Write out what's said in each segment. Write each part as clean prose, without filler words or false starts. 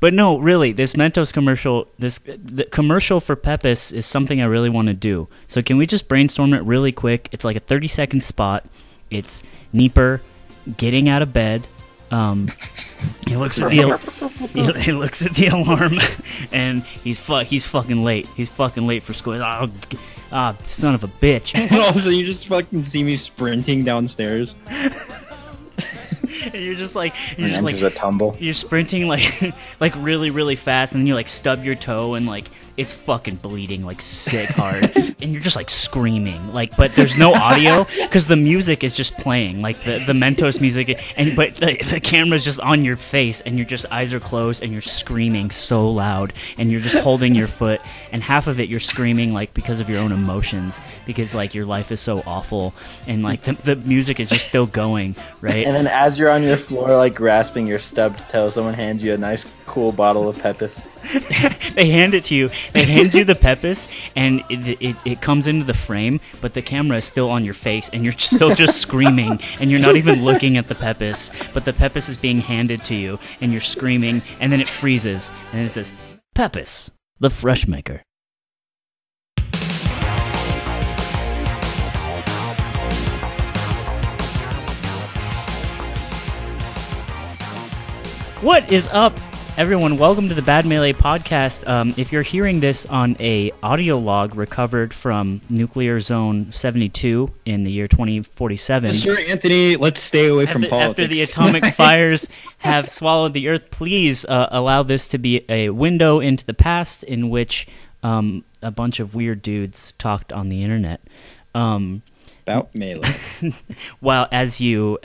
But no, really, this Mentos commercial, the commercial for Pepis is something I really want to do. So can we just brainstorm it really quick? It's like a 30-second spot. It's Nieper getting out of bed. He looks at the alarm, and he's fucking late. He's fucking late for school. Son of a bitch! And also, you just fucking see me sprinting downstairs. And you're just like a tumble. You're sprinting like really really fast, and then you like stub your toe, and like it's fucking bleeding like sick hard, and you're just like screaming, like, but there's no audio because the music is just playing, like the Mentos music, but the camera's just on your face, and your just eyes are closed, and you're screaming so loud, and you're just holding your foot, and half of it you're screaming like because of your own emotions, because like your life is so awful, and like the music is just still going, right? And then as you're on your floor, like grasping your stubbed toe, someone hands you a nice cool bottle of Pepis. They hand it to you. They hand you the Pepis, and it comes into the frame, but the camera is still on your face, and you're still just screaming, and you're not even looking at the Pepis, but the Pepis is being handed to you, and you're screaming, and then it freezes, and it says, Pepis, the fresh maker. What is up, everyone? Welcome to the Bad Melee podcast. If you're hearing this on a audio log recovered from Nuclear Zone 72 in the year 2047, Mr. Anthony, let's stay away from politics. After the atomic fires have swallowed the Earth, please allow this to be a window into the past in which a bunch of weird dudes talked on the internet. About Melee. Well, as you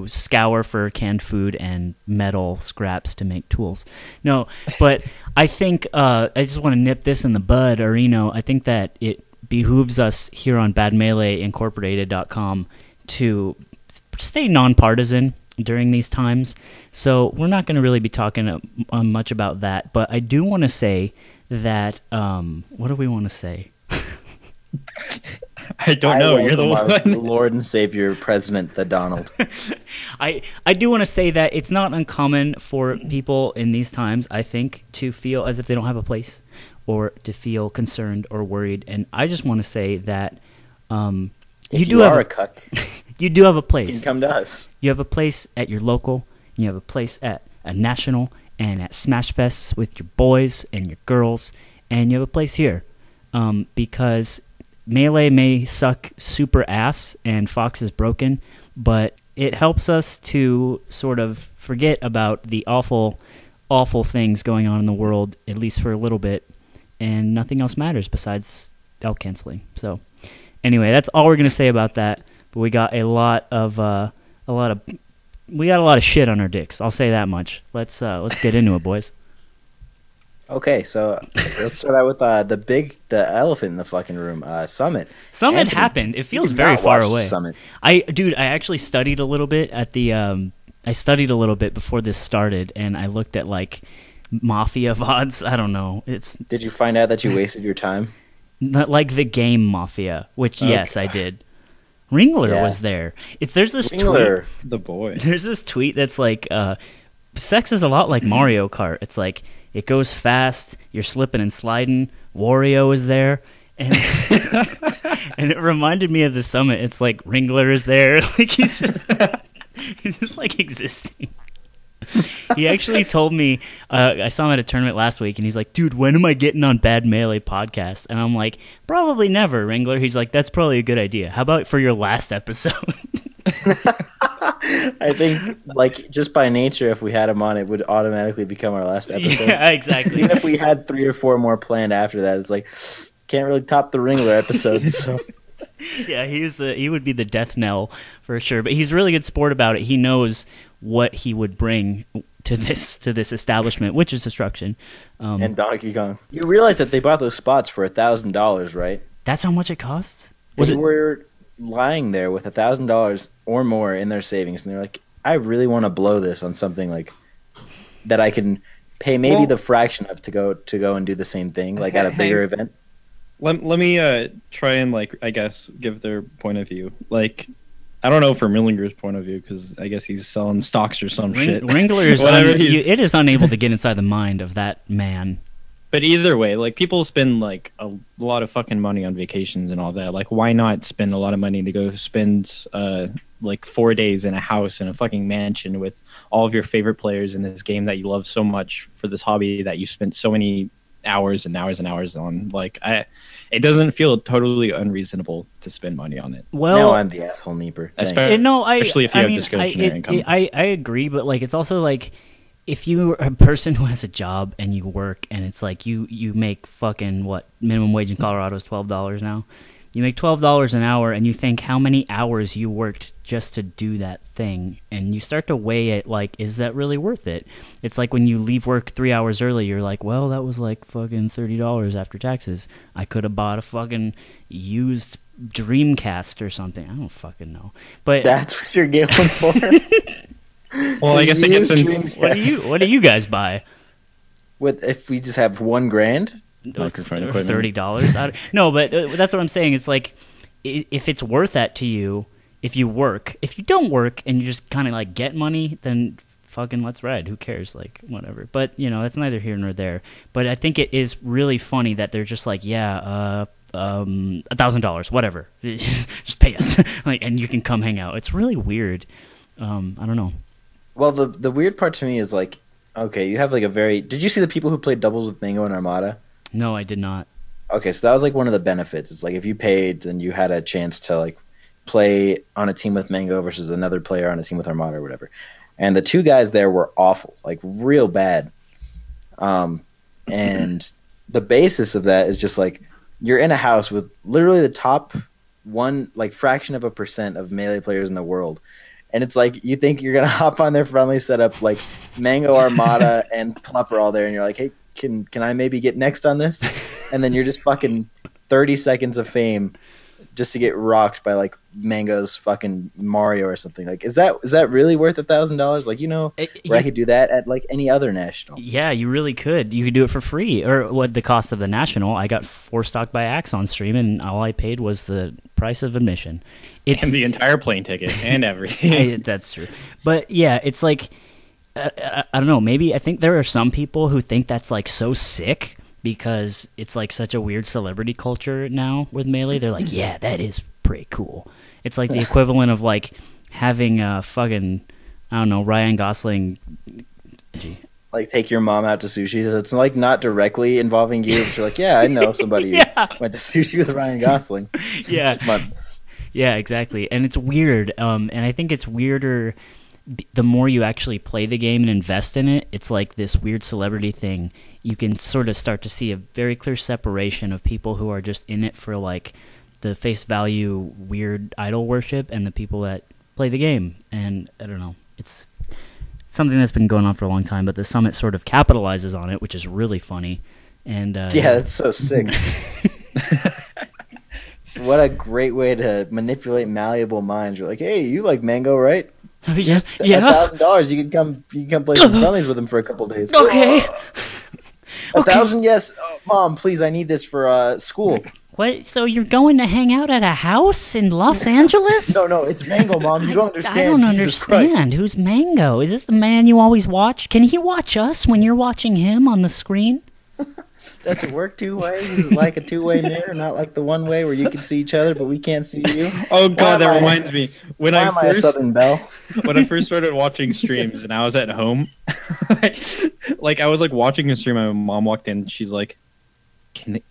scour for canned food and metal scraps to make tools. No, but I think I just want to nip this in the bud, Areno. I think that it behooves us here on BadMeleeIncorporated.com to stay nonpartisan during these times. So we're not going to really be talking much about that, but I do want to say that what do we want to say? I don't know. You're the one. Lord and Savior, President the Donald. I do want to say that it's not uncommon for people in these times, I think, to feel as if they don't have a place or to feel concerned or worried. And I just want to say that you do have a cuck. You do have a place. You can come to us. You have a place at your local. You have a place at a national and at Smash Fests with your boys and your girls. And you have a place here because Melee may suck super ass and Fox is broken, but it helps us to sort of forget about the awful, awful things going on in the world, at least for a little bit, and nothing else matters besides L canceling. So, anyway, that's all we're gonna say about that. But we got a lot of shit on our dicks. I'll say that much. Let's get into it, boys. Okay, so let's start out with the elephant in the fucking room. Summit. Summit Anthony, happened. It feels very far away. Summit. I actually studied a little bit at the. I studied a little bit before this started, and I looked at like Mafia VODs. I don't know. Did you find out that you wasted your time? Not like the game Mafia, which yes, I did. Ringler was there. There's this Ringler, tweet. The boy. There's this tweet that's like, sex is a lot like Mario Kart. It's like, it goes fast, you're slipping and sliding, Wario is there, and and it reminded me of the Summit. It's like Ringler is there, like he's just like existing. He actually told me, I saw him at a tournament last week, and he's like, dude, when am I getting on Bad Melee podcast? And I'm like, probably never, Ringler. He's like, that's probably a good idea. How about for your last episode? I think, like, just by nature, if we had him on, it would automatically become our last episode. Yeah, exactly. Even if we had 3 or 4 more planned after that, it's like, can't really top the Ringler episode, so... Yeah, he would be the death knell for sure. But he's a really good sport about it. He knows what he would bring to this establishment, which is destruction. And Donkey Kong. You realize that they bought those spots for $1,000, right? That's how much it costs? They were lying there with $1,000 or more in their savings, and they're like, I really want to blow this on something like that I can pay maybe the fraction of to go and do the same thing, like at a bigger event. Let me try and, like, I guess, give their point of view. Like, I don't know from Ringler's point of view because I guess he's selling stocks or some shit. Ringler is Whatever it is unable to get inside the mind of that man. But either way, like people spend like a lot of fucking money on vacations and all that. Like, why not spend a lot of money to go spend like 4 days in a house in a fucking mansion with all of your favorite players in this game that you love so much for this hobby that you spent so many hours and hours and hours on? Like, it doesn't feel totally unreasonable to spend money on it. Well, now I'm the asshole neeper. Especially if you have discretionary income. I agree, but like it's also like if you're a person who has a job and you work and it's like you make fucking what minimum wage in Colorado is $12 now. You make $12 an hour and you think how many hours you worked just to do that thing, and you start to weigh it like, is that really worth it? It's like when you leave work 3 hours early, you're like, well, that was like fucking $30 after taxes. I could have bought a fucking used Dreamcast or something. I don't fucking know. But that's what you're going for. Well, I guess it gets in. What do you guys buy? If we just have $1,000? Microphone equipment. $30. No, but that's what I'm saying. It's like if it's worth that to you, if you work. If you don't work and you just kind of like get money, then fucking let's ride. Who cares? Like whatever. But you know, that's neither here nor there. But I think it is really funny that they're just like, yeah, $1,000, whatever. Just pay us, like, and you can come hang out. It's really weird. I don't know. Well, the weird part to me is like, okay, you have like a very. Did you see the people who played doubles with Mango and Armada? No, I did not. Okay, so that was like one of the benefits. It's like if you paid, then you had a chance to like play on a team with Mango versus another player on a team with Armada or whatever. And the two guys there were awful, like real bad. And the basis of that is just like you're in a house with literally the top one like fraction of a % of Melee players in the world. And it's like you think you're gonna hop on their friendly setup, like Mango, Armada, and Plup are all there, and you're like, hey, can I maybe get next on this? And then you're just fucking 30 seconds of fame just to get rocked by like Mango's fucking Mario or something. Like, is that really worth $1,000? Like, where I could do that at like any other national. Yeah, you really could. You could do it for free, or what the cost of the national. I got 4 stock by Axe on stream, and all I paid was the price of admission. And the entire plane ticket and everything. That's true. But yeah, it's like I don't know. Maybe I think there are some people who think that's like so sick because it's like such a weird celebrity culture now with Melee. They're like, yeah, that is pretty cool. It's like the equivalent of like having a fucking, I don't know, Ryan Gosling. Like take your mom out to sushi. So it's like not directly involving you, but you're like, yeah, I know somebody Yeah. who went to sushi with Ryan Gosling. Yeah. Months. Yeah, exactly. And it's weird. And I think it's weirder the more you actually play the game and invest in it. It's like this weird celebrity thing. You can sort of start to see a very clear separation of people who are just in it for like the face value weird idol worship and the people that play the game. And I don't know. It's something that's been going on for a long time, but the Summit sort of capitalizes on it, which is really funny. And yeah, that's so sick. What a great way to manipulate malleable minds. You're like, hey, you like Mango, right? Yeah. $1,000. You can come play some friendlies with him for a couple days. Okay. $1,000, yes. Oh, Mom, please, I need this for school. What? So you're going to hang out at a house in Los Angeles? No, it's Mango, Mom. You don't understand. I don't Jesus understand. Christ. Who's Mango? Is this the man you always watch? Can he watch us when you're watching him on the screen? Does it work 2 ways? Is it like a 2-way mirror, not like the 1-way where you can see each other but we can't see you? Oh god, that reminds me. When I first Southern Belle? When I first started watching streams and I was at home, like I was like watching a stream, and my mom walked in and she's like, Can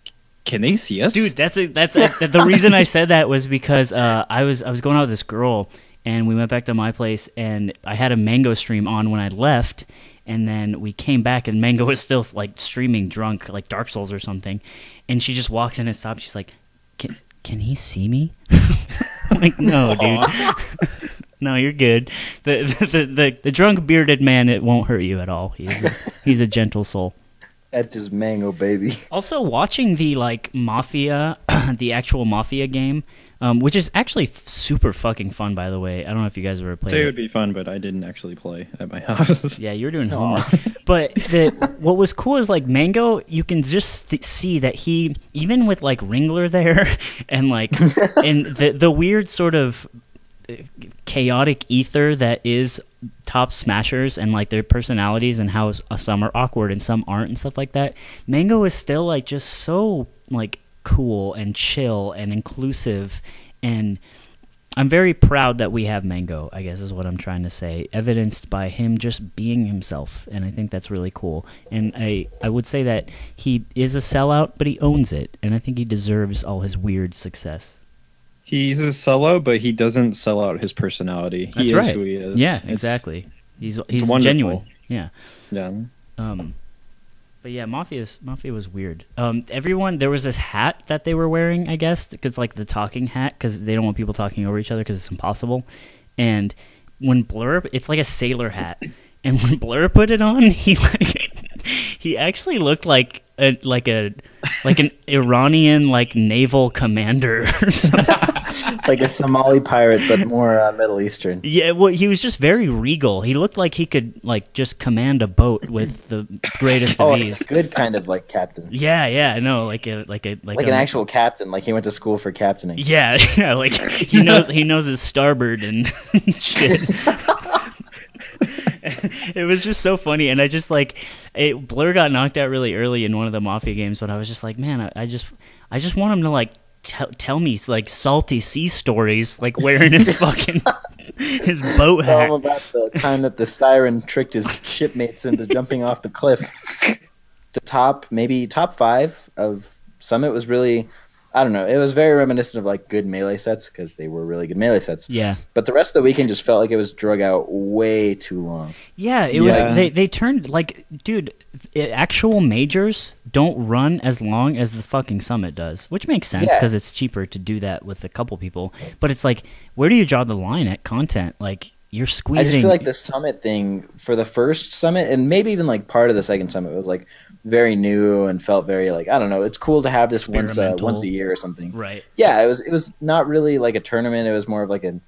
they see us? Dude, that's the reason I said that was because I was going out with this girl and we went back to my place and I had a Mango stream on when I left. And then we came back, and Mango was still like streaming drunk, like Dark Souls or something. And she just walks in and stops. She's like, "Can he see me?" I'm like, no, dude. No, you're good. The drunk bearded man, it won't hurt you at all. He's a gentle soul. That's just Mango, baby. Also, watching the like Mafia, the actual Mafia game, which is actually super fucking fun, by the way. I don't know if you guys ever played it. It would be fun, but I didn't actually play at my house. Yeah, you were doing homework. But what was cool is like Mango, you can just see that he, even with like Ringler there, and like and the weird sort of chaotic ether that is top smashers and like their personalities and how some are awkward and some aren't and stuff like that, Mango is still like just so like cool and chill and inclusive, and I'm very proud that we have Mango, I guess is what I'm trying to say, evidenced by him just being himself, and I think that's really cool. And I would say that he is a sellout, but he owns it, and I think he deserves all his weird success. He's a sellout, but he doesn't sell out his personality. That's he right. is who he is. Yeah, exactly. He's wonderful. genuine. Yeah. Yeah. But yeah, Mafia was weird. Everyone, there was this hat that they were wearing, I guess, because like the talking hat, because they don't want people talking over each other because it's impossible. And when Blur, it's like a sailor hat, and when Blur put it on, he actually looked like an Iranian like naval commander or something. Like a Somali pirate, but more Middle Eastern. Yeah, well, he was just very regal. He looked like he could like just command a boat with the greatest of ease. Like a good kind of like captain. Yeah, no, like an actual captain. Like he went to school for captaining. Yeah, like he knows his starboard and shit. It was just so funny, and I just like Blur got knocked out really early in one of the Mafia games, but I was just like, man, I just want him to like tell me like salty sea stories, like wearing his fucking his boat hat. All about the time that the siren tricked his shipmates into jumping off the cliff. The top 5 of Summit was really, I don't know, it was very reminiscent of like good Melee sets because they were really good Melee sets. Yeah. But the rest of the weekend just felt like it was drug out way too long. Yeah, it was. They turned like, dude, actual majors don't run as long as the fucking Summit does, which makes sense because it's cheaper to do that with a couple people. But it's like, where do you draw the line at content? Like, you're squeezing. I just feel like the Summit thing for the first Summit and maybe even like part of the second Summit was like very new and felt very like, I don't know, it's cool to have this once a year or something. Right. Yeah, it was not really like a tournament. It was more of like an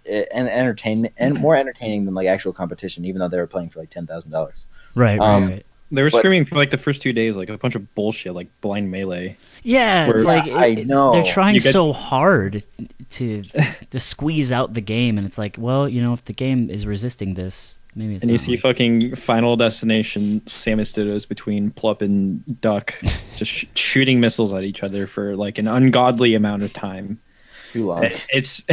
entertainment and more entertaining than like actual competition, even though they were playing for like $10,000. Right. They were screaming for like the first 2 days, like a bunch of bullshit, like blind Melee. Yeah, it's like I know they're trying so hard to squeeze out the game, and it's like, well, you know, if the game is resisting this, maybe it's. And you see fucking Final Destination Samus Dittos between Plup and Duck, just shooting missiles at each other for like an ungodly amount of time. Too long. It's just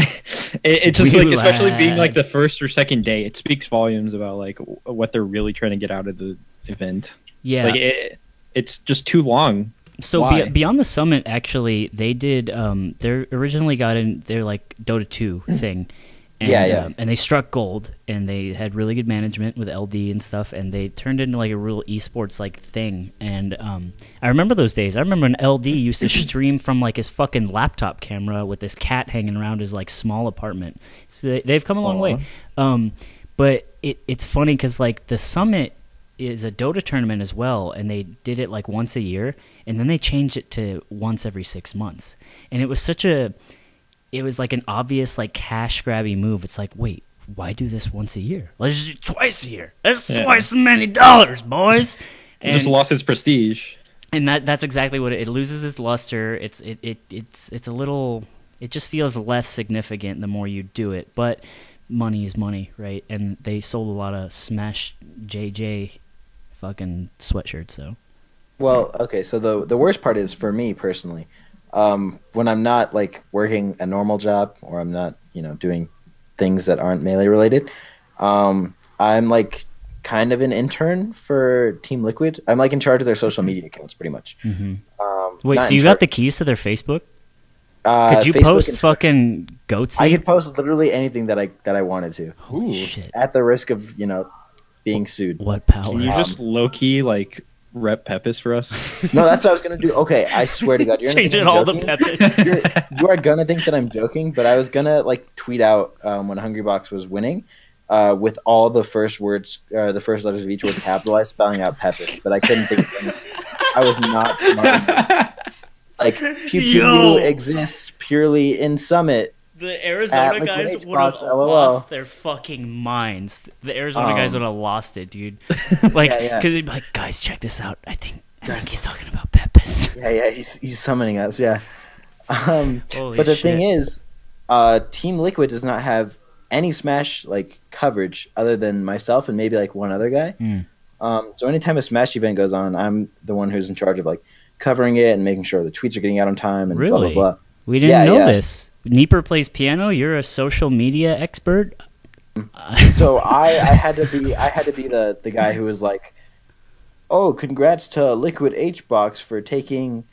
like, especially being like the first or second day, it speaks volumes about like what they're really trying to get out of the event. Yeah, like it's just too long. So beyond the Summit, actually, they did. They originally got in their like Dota 2 thing, and, and they struck gold, and they had really good management with LD and stuff, and they turned into like a real esports like thing. And I remember those days. I remember when LD used to stream from like his fucking laptop camera with this cat hanging around his like small apartment. So they've come a long way. But it's funny because like the Summit is a Dota tournament as well, and they did it like once a year, and then they changed it to once every 6 months. And it was it was like an obvious like cash grabby move. It's like, wait, why do this once a year? Let's do it twice a year. That's twice as many dollars, boys. And just lost its prestige. And that's exactly what it loses its luster. It's a little, it just feels less significant the more you do it. But money is money, right? And they sold a lot of Smash JJ fucking sweatshirts, so. Well, okay, so the worst part is for me personally, when I'm not like working a normal job or I'm not, you know, doing things that aren't Melee related, I'm like kind of an intern for Team Liquid. I'm like in charge of their social media accounts pretty much. Mm-hmm. Wait, so you got the keys to their Facebook? Could you Facebook post fucking goatsy? I could post literally anything that I wanted to. Ooh. Shit. At the risk of, you know, being sued. What power? Can you just low-key like rep Pepis for us? No, that's what I was gonna do. Okay, I swear to God, you're changing all the Pepis. You are gonna think that I'm joking, but I was gonna like tweet out when Hungrybox was winning, with all the first words, the first letters of each word capitalized, spelling out Pepis, but I couldn't think of anything. I was not smart enough. Like Pew Pew exists purely in Summit. The Arizona guys would have lost their fucking minds. The Arizona guys would have lost it, dude. Like, because they'd be like, guys, check this out. I think he's talking about Pepis. Yeah, he's summoning us. Yeah. Holy but the shit. thing is, Team Liquid does not have any Smash like coverage other than myself and maybe like one other guy. So anytime a Smash event goes on, I'm the one who's in charge of like covering it and making sure the tweets are getting out on time and blah blah blah. We didn't know this. Nieper plays piano. You're a social media expert. So I had to be the guy who was like, oh, congrats to Liquid HBox for taking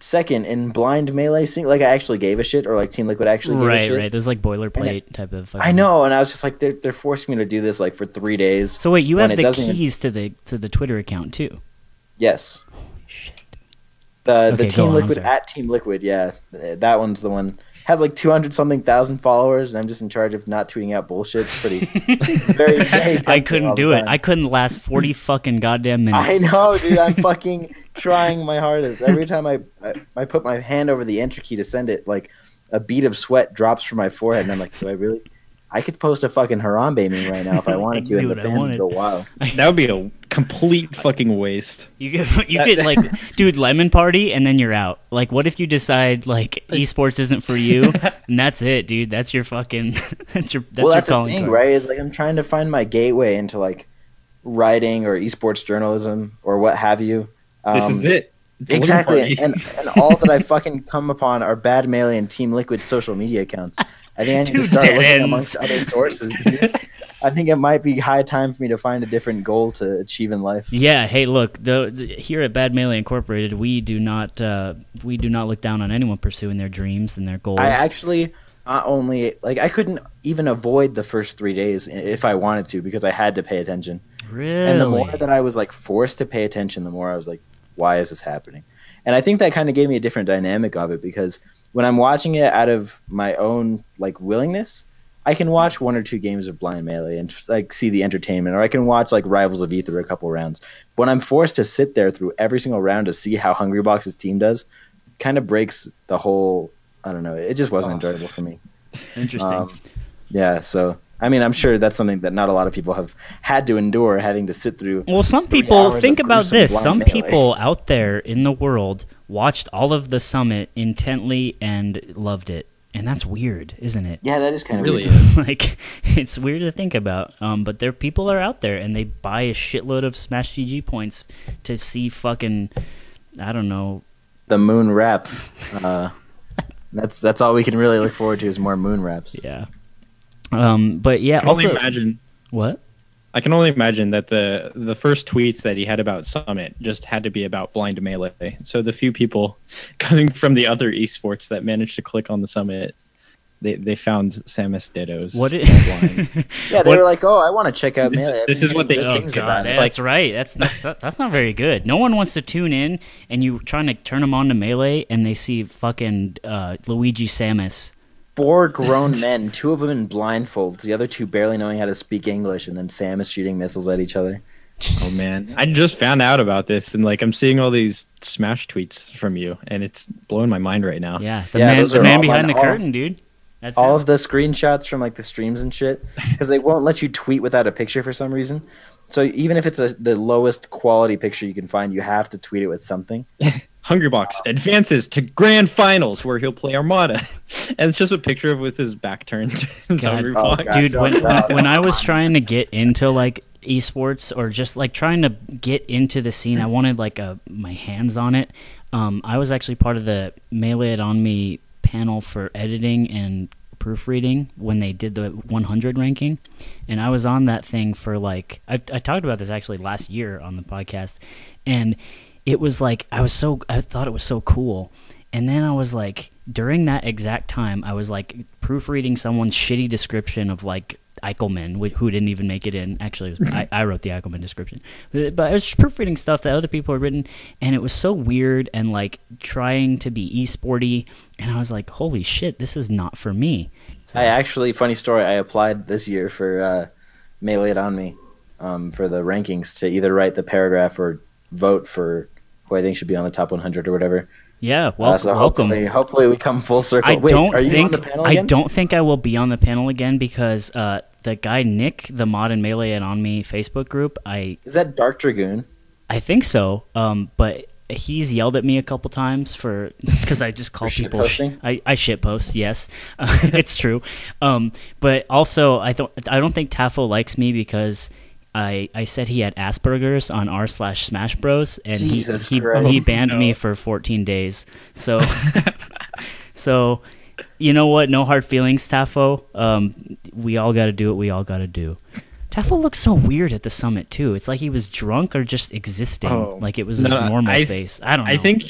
second in blind melee sing. Like I actually gave a shit, or like Team Liquid actually gave a shit. Right. There's like boilerplate type of. I know, and I was just like, they're forcing me to do this like for 3 days. So wait, you have the keys to the Twitter account too? Yes. Holy shit. The Team Liquid at Team Liquid, yeah, that one's the one. Has like 200-something thousand followers, and I'm just in charge of not tweeting out bullshit. It's very, very I couldn't do it. I couldn't last 40 fucking goddamn minutes. I know, dude. I'm fucking trying my hardest. Every time I put my hand over the enter key to send it, like a bead of sweat drops from my forehead, and I'm like, do I really? I could post a fucking Harambe meme right now if I wanted to, and the fans would go wild. That would be a complete fucking waste. You could like, dude, lemon party, and then you're out. Like, what if you decide like esports isn't for you, and that's it, dude? That's your fucking. That's your the thing, right? Is like I'm trying to find my gateway into like writing or esports journalism or what have you. This is it. It's exactly, and all that I fucking come upon are Bad Melee and Team Liquid social media accounts. I think I need to start looking amongst other sources, dude. I think it might be high time for me to find a different goal to achieve in life. Yeah, hey, look, here at Bad Melee Incorporated, we do not look down on anyone pursuing their dreams and their goals. I actually not only like I couldn't even avoid the first 3 days if I wanted to because I had to pay attention. Really? And the more that I was like forced to pay attention, the more I was like, why is this happening? And I think that kind of gave me a different dynamic of it because when I'm watching it out of my own like willingness, I can watch 1 or 2 games of blind melee and like see the entertainment, or I can watch like Rivals of Ether a couple rounds. But when I'm forced to sit there through every single round to see how Hungrybox's team does, it kind of breaks the whole. I don't know. It just wasn't enjoyable for me. Interesting. Yeah. So I mean, I'm sure that's something that not a lot of people have had to endure, having to sit through. Well, some people think about this. Some people out there in the world watched all of the summit intently and loved it. And that's weird, isn't it? Yeah, that is kind of really weird. Like, it's weird to think about. But people are out there, and they buy a shitload of Smash GG points to see fucking, I don't know. The moon rap. That's all we can really look forward to is more moon raps. Yeah. But yeah, I can also only imagine. What? I can only imagine that the first tweets that he had about Summit just had to be about blind melee. So the few people coming from the other esports that managed to click on the Summit, they found Samus Dittos. What? Yeah, they were like, "Oh, I want to check out melee." This is what they think about it. That's right. That's not very good. No one wants to tune in, and you trying to turn them on to melee, and they see fucking Luigi Samus. 4 grown men, 2 of them in blindfolds, the other 2 barely knowing how to speak English, and then Sam is shooting missiles at each other. Oh man, I just found out about this, and like I'm seeing all these Smash tweets from you, and it's blowing my mind right now. Yeah, the man behind the curtain, dude. That's all of the screenshots from like the streams and shit, because they won't let you tweet without a picture for some reason. So even if it's the lowest quality picture you can find, you have to tweet it with something. Hungrybox advances to grand finals where he'll play Armada, and it's just a picture of with his back turned. Dude, when I was trying to get into like esports or just like trying to get into the scene, I wanted like my hands on it. I was actually part of the Melee It On Me panel for editing and proofreading when they did the 100 ranking, and I was on that thing for like I talked about this actually last year on the podcast, and it was like I thought it was so cool, and then I was like during that exact time I was like proofreading someone's shitty description of like Eichelman, who didn't even make it in. Actually, I wrote the Eichelman description, but I was just proofreading stuff that other people had written, and it was so weird and like trying to be esporty, and I was like, holy shit, this is not for me. So, funny story, I applied this year for Melee It On Me for the rankings to either write the paragraph or vote for who I think should be on the top 100 or whatever. Yeah, well, so welcome. Hopefully we come full circle. I are you on the panel again? I don't think I will be on the panel again because the guy Nick, the Mod and Melee It On Me Facebook group, Is that Dark Dragoon? I think so. But he's yelled at me a couple times because I just call people I shit post. Yes, it's true. But also I don't think Tafo likes me because I said he had Asperger's on r/Smash Bros, and he banned me for 14 days. So so you know what? No hard feelings, Tafo. We all got to do what we all got to do. Tafo looks so weird at the summit too. It's like he was drunk or just existing, like it was his normal face. I don't know. I think,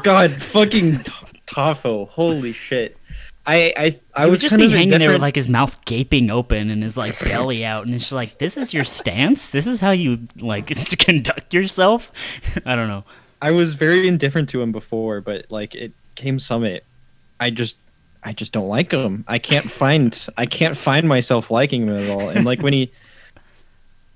God, fucking Tafo, holy shit! I would just be hanging there with like his mouth gaping open and his like belly out, and it's just like, this is your stance. This is how you like conduct yourself. I don't know. I was very indifferent to him before, but like it came summit, I just don't like him. I can't find myself liking him at all. And like when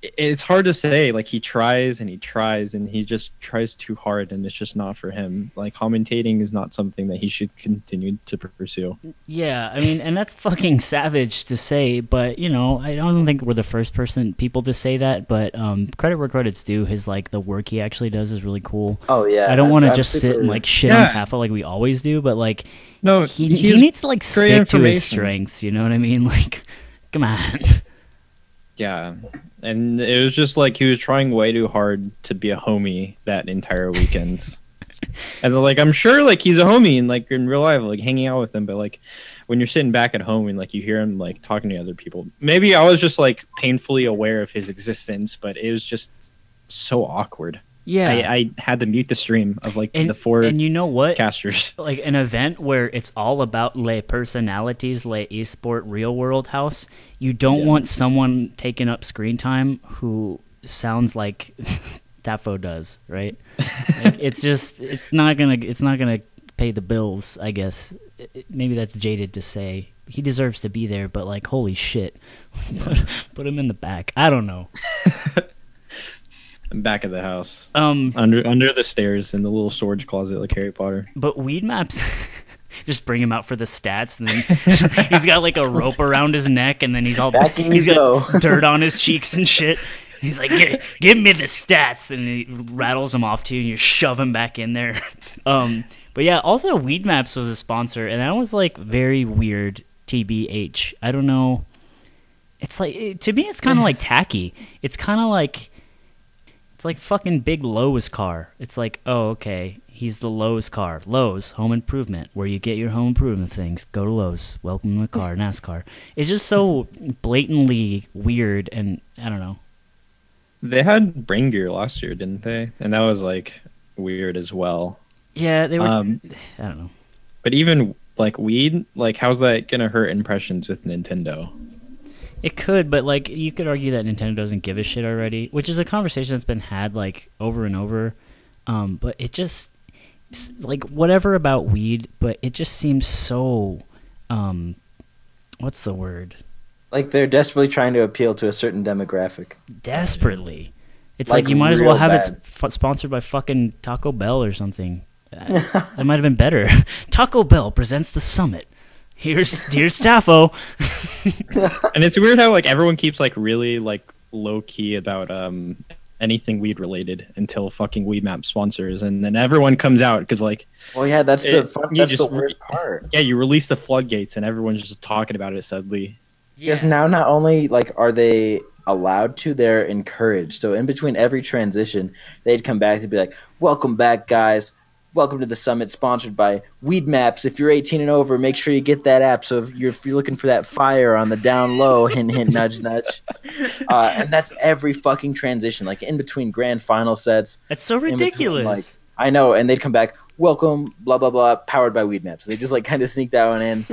it's hard to say. Like he tries and he just tries too hard, and it's just not for him. Like commentating is not something that he should continue to pursue. Yeah, I mean, and that's fucking savage to say, but you know, I don't think we're the first people to say that. But credit where credit's due. His like the work he actually does is really cool. Oh yeah, I don't want to just sit and like shit on Tafo like we always do, but like no, he needs to like stick to his strengths. You know what I mean? Like, come on. Yeah, and it was just like he was trying way too hard to be a homie that entire weekend. And like I'm sure like he's a homie and like in real life, like hanging out with him, but like when you're sitting back at home and like you hear him like talking to other people, maybe I was just like painfully aware of his existence, but it was just so awkward. Yeah, I had to mute the stream of like the four and you know what casters. Like an event where it's all about les personalities, les esport real world house. You don't want someone taking up screen time who sounds like Tafo does, right? Like, it's not gonna pay the bills, I guess. Maybe that's jaded to say. He deserves to be there, but like, holy shit, put him in the back. I don't know. Back of the house, under the stairs in the little storage closet like Harry Potter. But Weedmaps, just bring him out for the stats, and then he's got like a rope around his neck, and then he's got dirt on his cheeks and shit. He's like, give me the stats, and he rattles them off to you, and you shove him back in there. But yeah, also Weedmaps was a sponsor, and that was like very weird. TBH, I don't know. It's like to me, it's kind of like tacky. It's kind of like. It's like fucking Big Lowe's car. It's like, oh, okay, he's the Lowe's car. Lowe's, home improvement, where you get your home improvement things. Go to Lowe's. Welcome to the car, NASCAR. It's just so blatantly weird, and I don't know. They had Brain Gear last year, didn't they? And that was, like, weird as well. Yeah, they were... I don't know. But even, like, weed, like, how's that going to hurt impressions with Nintendo? It could, but like you could argue that Nintendo doesn't give a shit already, which is a conversation that's been had like over and over. But it just like whatever about weed, but it just seems so what's the word? Like they're desperately trying to appeal to a certain demographic. Desperately. It's like you might as well have it sponsored by fucking Taco Bell or something. That might have been better. Taco Bell presents the summit. Here's Tafo. And it's weird how like everyone keeps like really like low key about anything weed related until fucking Weedmaps sponsors, and then everyone comes out because like, well, yeah, that's the worst part. Yeah, you release the floodgates and everyone's just talking about it suddenly. Because now not only like are they allowed to, they're encouraged. So in between every transition, they'd come back to be like, "Welcome back, guys. Welcome to the summit, sponsored by Weedmaps. If you're 18 and over, make sure you get that app. So if you're looking for that fire on the down low, hint, hint, nudge, nudge." And that's every fucking transition, like in between grand final sets. That's so ridiculous. Like, I know, and they'd come back, "Welcome, blah, blah, blah, powered by Weedmaps." They just like kind of sneak that one in.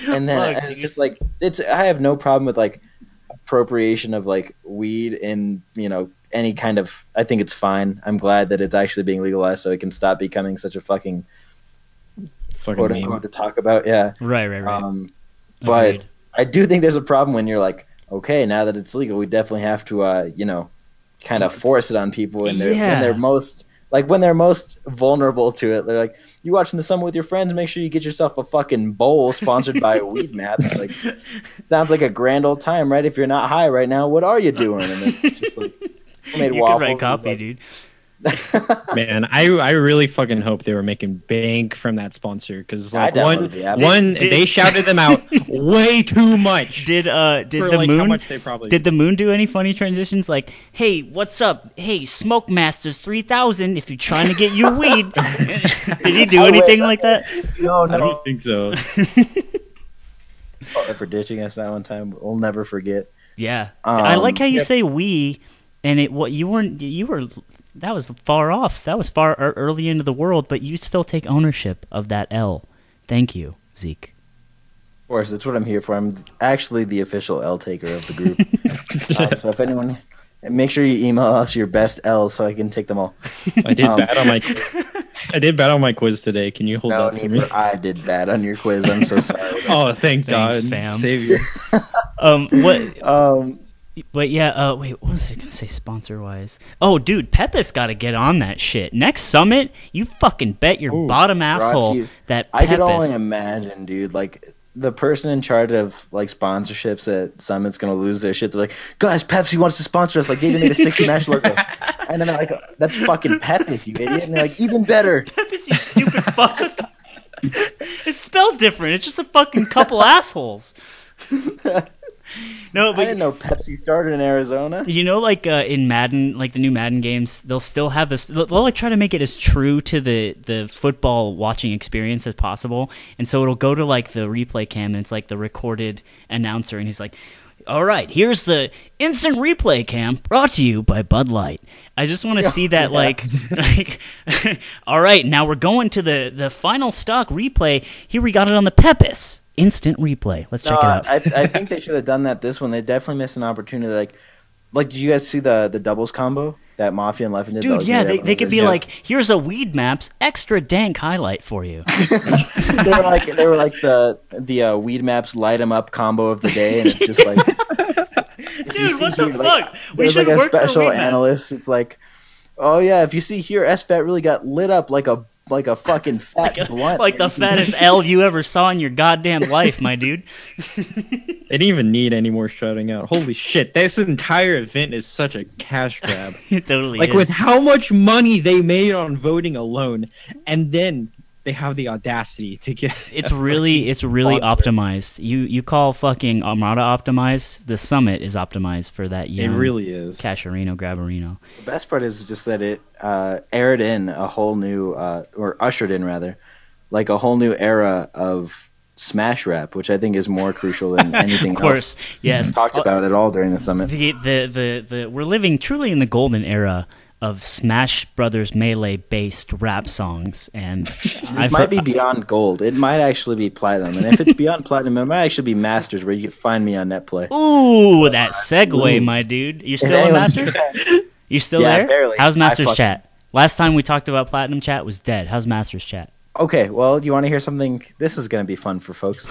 And then it's just like, I have no problem with like appropriation of like weed in, you know, any kind of, I think it's fine. I'm glad that it's actually being legalized so it can stop becoming such a fucking quote unquote to talk about. Yeah. Right. But I do think there's a problem when you're like, okay, now that it's legal, we definitely have to, you know, kind of force it on people when they're most vulnerable to it. They're like, you watching the summit with your friends, make sure you get yourself a fucking bowl sponsored by Weedmaps. Like, sounds like a grand old time, right? If you're not high right now, what are you doing? And it's just like, homemade waffles. Could write copy, dude. Man, I really fucking hope they were making bank from that sponsor because like they shouted them out way too much. Did for, the like, moon? How much they probably did the moon do any funny transitions? Like, hey, what's up? Hey, Smoke Masters 3000. If you're trying to get your weed, did he do anything like that? No, I don't think so. For ditching us that one time, we'll never forget. Yeah, I like how you say we, and you were. That was far off. That was far early into the world, but you still take ownership of that L. Thank you, Zeke. Of course, that's what I'm here for. I'm actually the official L taker of the group. So if anyone, make sure you email us your best L's so I can take them all. I did bad on my quiz today. Can you hold that for me? I did bad on your quiz. I'm so sorry. Oh, thanks, God, fam. Savior. But yeah, wait, what was I gonna say sponsor wise? Oh, dude, Pepis got to get on that shit. Next summit, you fucking bet your bottom asshole that Pepis. I can only imagine, dude. Like the person in charge of like sponsorships at Summit's gonna lose their shit. They're like, guys, Pepsi wants to sponsor us. Like they even made a 6 Smash logo, and then they're like, that's fucking Pepis, you idiot. And they're like, even better, Pepis, you stupid fuck. It's spelled different. It's just a fucking couple assholes. No, but I didn't know Pepsi started in Arizona. You know, like in Madden, like the new Madden games, they'll still have this. They'll like try to make it as true to the football watching experience as possible, and so it'll go to like the replay cam, and it's like the recorded announcer, and he's like, "All right, here's the instant replay cam brought to you by Bud Light." I just want to see that, like, all right, now we're going to the final stock replay. Here we got it on the Pepis. Instant replay. Let's check it out. I think they should have done that this one. They definitely missed an opportunity. Like, did you guys see the doubles combo that Mafia and Leffen did? Dude, yeah, they could be like, here's a Weedmaps extra dank highlight for you. they were like the Weedmaps light 'em up combo of the day, and it's just like, dude, what the fuck? There's like a special analyst. It's like, oh yeah, if you see here, SFAT really got lit up like a fucking fat blunt. Like the fattest L you ever saw in your goddamn life, my dude. They didn't even need any more shouting out. Holy shit, this entire event is such a cash grab. It totally is. With how much money they made on voting alone, and then they have the audacity to get it's really optimized. You call fucking Armada optimized, the Summit is optimized for that young it really is. Casherino Grabberino. The best part is just that it aired in a whole new or ushered in rather, like a whole new era of Smash rap, which I think is more crucial than anything of course, else. Yes. Talked about it all during the Summit. The we're living truly in the golden era of Smash Brothers Melee-based rap songs, and this might be beyond gold. It might actually be platinum, and if it's beyond platinum, it might actually be masters, where you can find me on NetPlay. Ooh, that segue, my dude. You still on Masters? You still there? Barely. How's Masters chat? Last time we talked about Platinum chat was dead. How's Masters chat? Okay, well, you want to hear something? This is going to be fun for folks.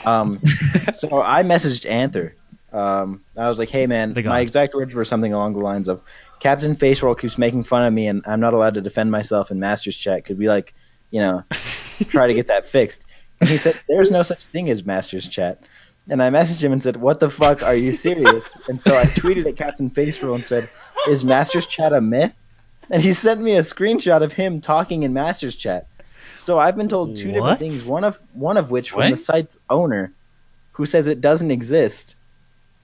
So I messaged Anther. I was like, hey, man, my exact words were something along the lines of, Captain Face Roll keeps making fun of me, and I'm not allowed to defend myself in Masters chat. Could we, like, try to get that fixed? And he said, there's no such thing as Masters chat. And I messaged him and said, what the fuck? Are you serious? And so I tweeted at Captain Face Roll and said, is Masters chat a myth? And he sent me a screenshot of him talking in Masters chat. So I've been told two different things, one of which from the site's owner, who says it doesn't exist.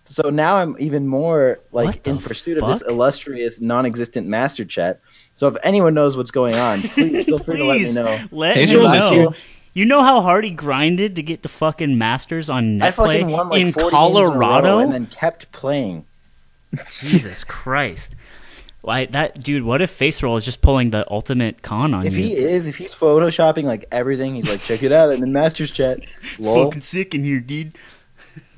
So now I'm even more in pursuit of this illustrious, non-existent master chat. So if anyone knows what's going on, please feel free to let me know. Let me know. You know how hard he grinded to get to fucking Masters on NetPlay I fucking won like in 40 Colorado and then kept playing. Jesus Christ. Dude, what if Face Roll is just pulling the ultimate con on you? If he's photoshopping like everything, he's like, check it out, I'm in Masters chat. It's fucking sick in here, dude.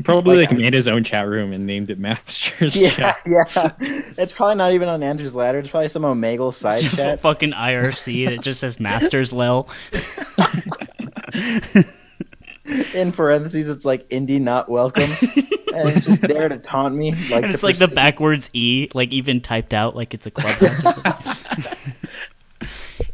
Probably made his own chat room and named it Masters chat. Yeah. It's probably not even on Anther's Ladder. It's probably some Omegle side chat. Fucking IRC that just says Masters Lel. In parentheses, it's like indie not welcome. And it's just there to taunt me. And it's like the backwards E, like even typed out like it's a clubhouse.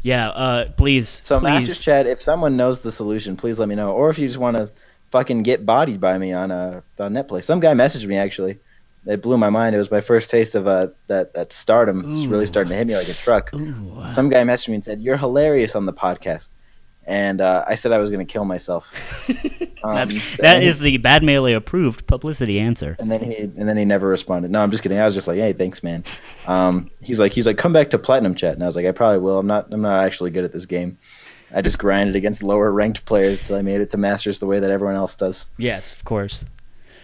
Yeah, please. So Masters chat, if someone knows the solution, please let me know. Or if you just want to fucking get bodied by me on NetPlay. Some guy messaged me actually, it blew my mind. It was my first taste of that stardom. It's really starting to hit me like a truck. Ooh. Some guy messaged me and said, "You're hilarious on the podcast," and I said I was going to kill myself. That is the Bad Melee approved publicity answer. And then he never responded. No, I'm just kidding. I was just like, "Hey, thanks, man." He's like, "Come back to Platinum Chat," and I was like, "I probably will. I'm not actually good at this game. I just grinded against lower ranked players until I made it to Masters the way that everyone else does." Yes, of course.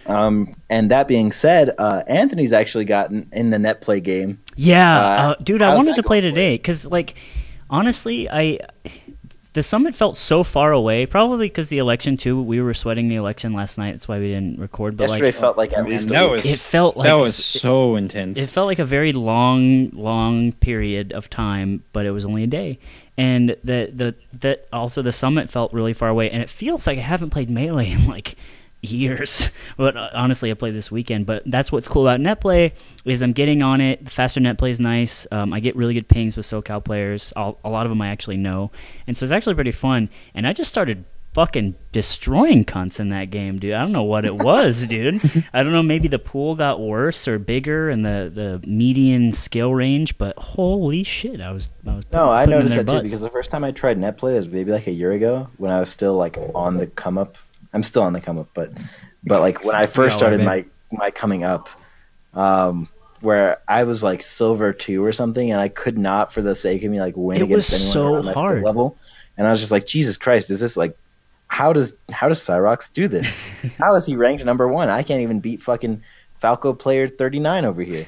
And that being said, Anthony's actually gotten in the net play game. Yeah, dude, I how's wanted that to play going for today because, like, honestly, the summit felt so far away. Probably because the election too. We were sweating the election last night. That's why we didn't record. But Yesterday felt like at least a week. It felt like that was so intense. It felt like a very long period of time, but it was only a day. And that also the summit felt really far away, and it feels like I haven't played Melee in like years. But honestly, I played this weekend. But that's what's cool about netplay is I'm getting on it. The faster netplay is nice. I get really good pings with SoCal players. A lot of them I actually know, and so it's actually pretty fun. And I just started fucking destroying cunts in that game, dude. I don't know what it was, dude. I don't know, maybe the pool got worse or bigger and the median skill range, but holy shit, I was No, I putting noticed them in that their too, butts. because the first time I tried netplay was maybe like a year ago when I was still like on the come up. I'm still on the come up, but like when I first all are, started man. my coming up, where I was like silver 2 or something, and I could not for the sake of me like win It against was anyone so around my skill hard. level. And I was just like, Jesus Christ, is this like how does Cyrox do this? How is he ranked number 1? I can't even beat fucking Falco player 39 over here.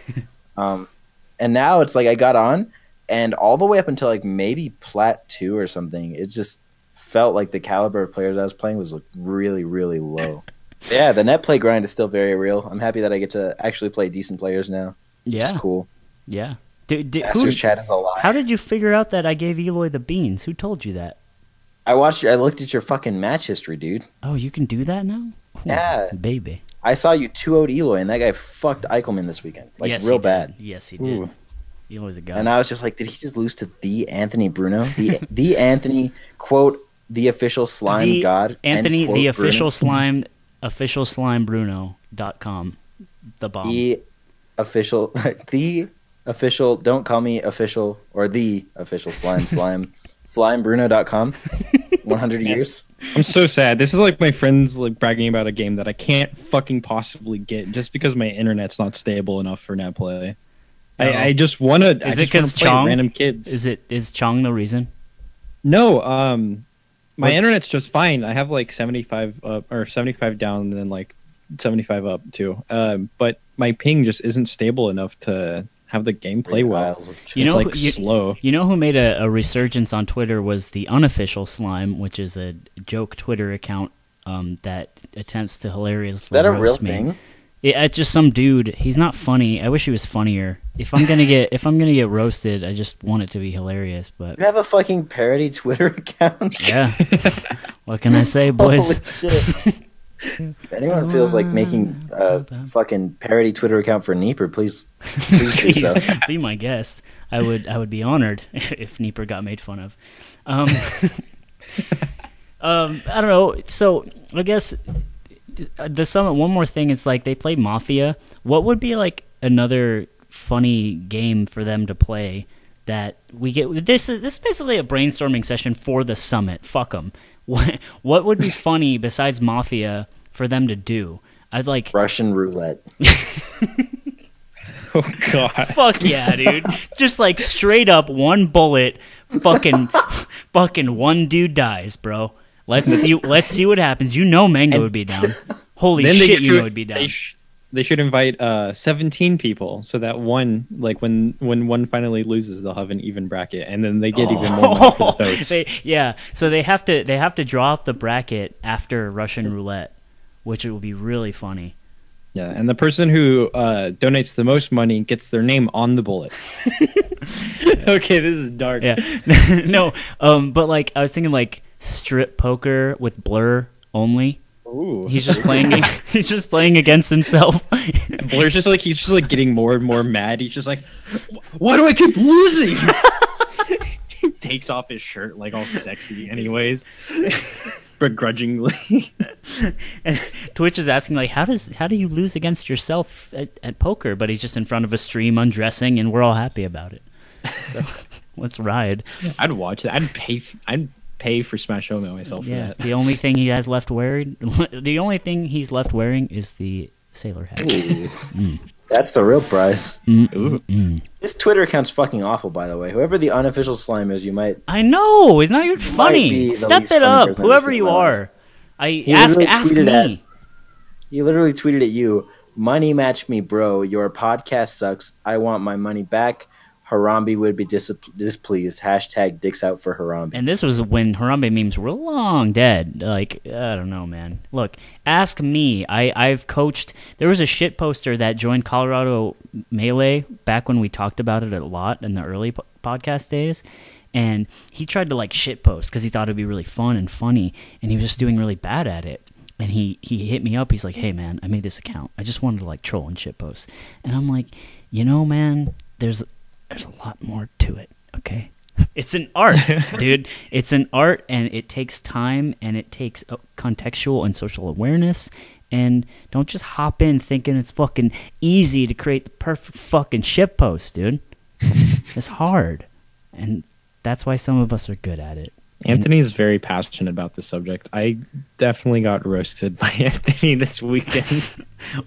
And now it's like I got on, and all the way up until like maybe Plat 2 or something, it just felt like the caliber of players I was playing was like really, really low. Yeah, the net play grind is still very real. I'm happy that I get to actually play decent players now. Yeah, It's cool. yeah. Masters chat is a lie. How did you figure out that I gave Eloy the beans? Who told you that? I looked at your fucking match history, dude. Oh, you can do that now? Oh, Yeah. baby. I saw you 2-0'd Eloy, and that guy fucked Eichelman this weekend. Like, Yes, real he did. bad. Yes, he did. Ooh. Eloy's a guy. And I was just like, did he just lose to the Anthony Bruno? The Anthony, quote, the official slime The god. Anthony, end quote, the Bruno. official slime Bruno.com. The bomb. The official, don't call me official, or the official slimebruno.com. 100 years. I'm so sad. This is like my friends like bragging about a game that I can't fucking possibly get just because my internet's not stable enough for netplay. Oh. I just want to. Is it 'cause play Chong? random kids? Is Chong the reason? No. My What- internet's just fine. I have like 75 up or 75 down, and then like 75 up too. But my ping just isn't stable enough to have the game play well. Piles of chips. You know, it's like slow. You know who made a resurgence on Twitter was the unofficial slime, which is a joke Twitter account that attempts to hilariously Is that a roast real me. thing? It's just some dude. He's not funny. I wish he was funnier. If I'm gonna get roasted, I just want it to be hilarious. But You have a fucking parody Twitter account? yeah, what can I say, boys? Holy shit. If anyone feels like making a fucking parody Twitter account for Neeper, please do Please so. be my guest. I would be honored if Neeper got made fun of. I don't know. So I guess the summit. One more thing. It's like they play Mafia. What would be like another funny game for them to play that we get? This is basically a brainstorming session for the summit. Fuck them. What would be funny besides Mafia for them to do? I'd like Russian roulette. Oh god. fuck yeah, dude. Just like straight up one bullet, fucking one dude dies, bro. Let's see what happens. You know Mango would be down. Holy Then shit, you know would be down. They should invite 17 people so that one, like when one finally loses, they'll have an even bracket, and then they get even more money for the votes. So they have to draw up the bracket after Russian roulette, which it will be really funny. Yeah, and the person who donates the most money gets their name on the bullet. Okay, this is dark. Yeah, no, but like I was thinking like strip poker with blur only. Ooh. He's just playing. He's just playing against himself. Blur's just like he's just like getting more and more mad. He's just like, why do I keep losing? He takes off his shirt like all sexy, anyways. begrudgingly. And Twitch is asking like, how do you lose against yourself at poker? But he's just in front of a stream undressing, and we're all happy about it. So let's ride. I'd watch that. I'd pay for Smash Home myself. Yeah. For that. The only thing he has left wearing, the only thing he's left wearing is the sailor hat. That's the real prize. Ooh. This Twitter account's fucking awful, by the way. Whoever the unofficial slime is, you might. I know it's not even be funny. the Step least it funny up, person I've whoever seen in you my life. are. He Ask literally tweeted me. He literally tweeted at you, "Money match me, bro. Your podcast sucks. I want my money back. Harambe would be displeased. Hashtag dicks out for Harambe." And this was when Harambe memes were long dead. Like, I don't know, man. Look, ask me. I've coached. There was a shit poster that joined Colorado Melee back when we talked about it a lot in the early podcast days. And he tried to, like, shit post because he thought it'd be really fun and funny. And he was just doing really bad at it. And he hit me up. He's like, hey, man, I made this account. I just wanted to, like, troll and shit post. And I'm like, you know, man, there's a lot more to it, okay? It's an art, dude. It's an art, and it takes time, and it takes contextual and social awareness. And don't just hop in thinking it's fucking easy to create the perfect fucking shit post, dude. It's hard, and that's why some of us are good at it. Anthony is very passionate about this subject. I definitely got roasted by Anthony this weekend.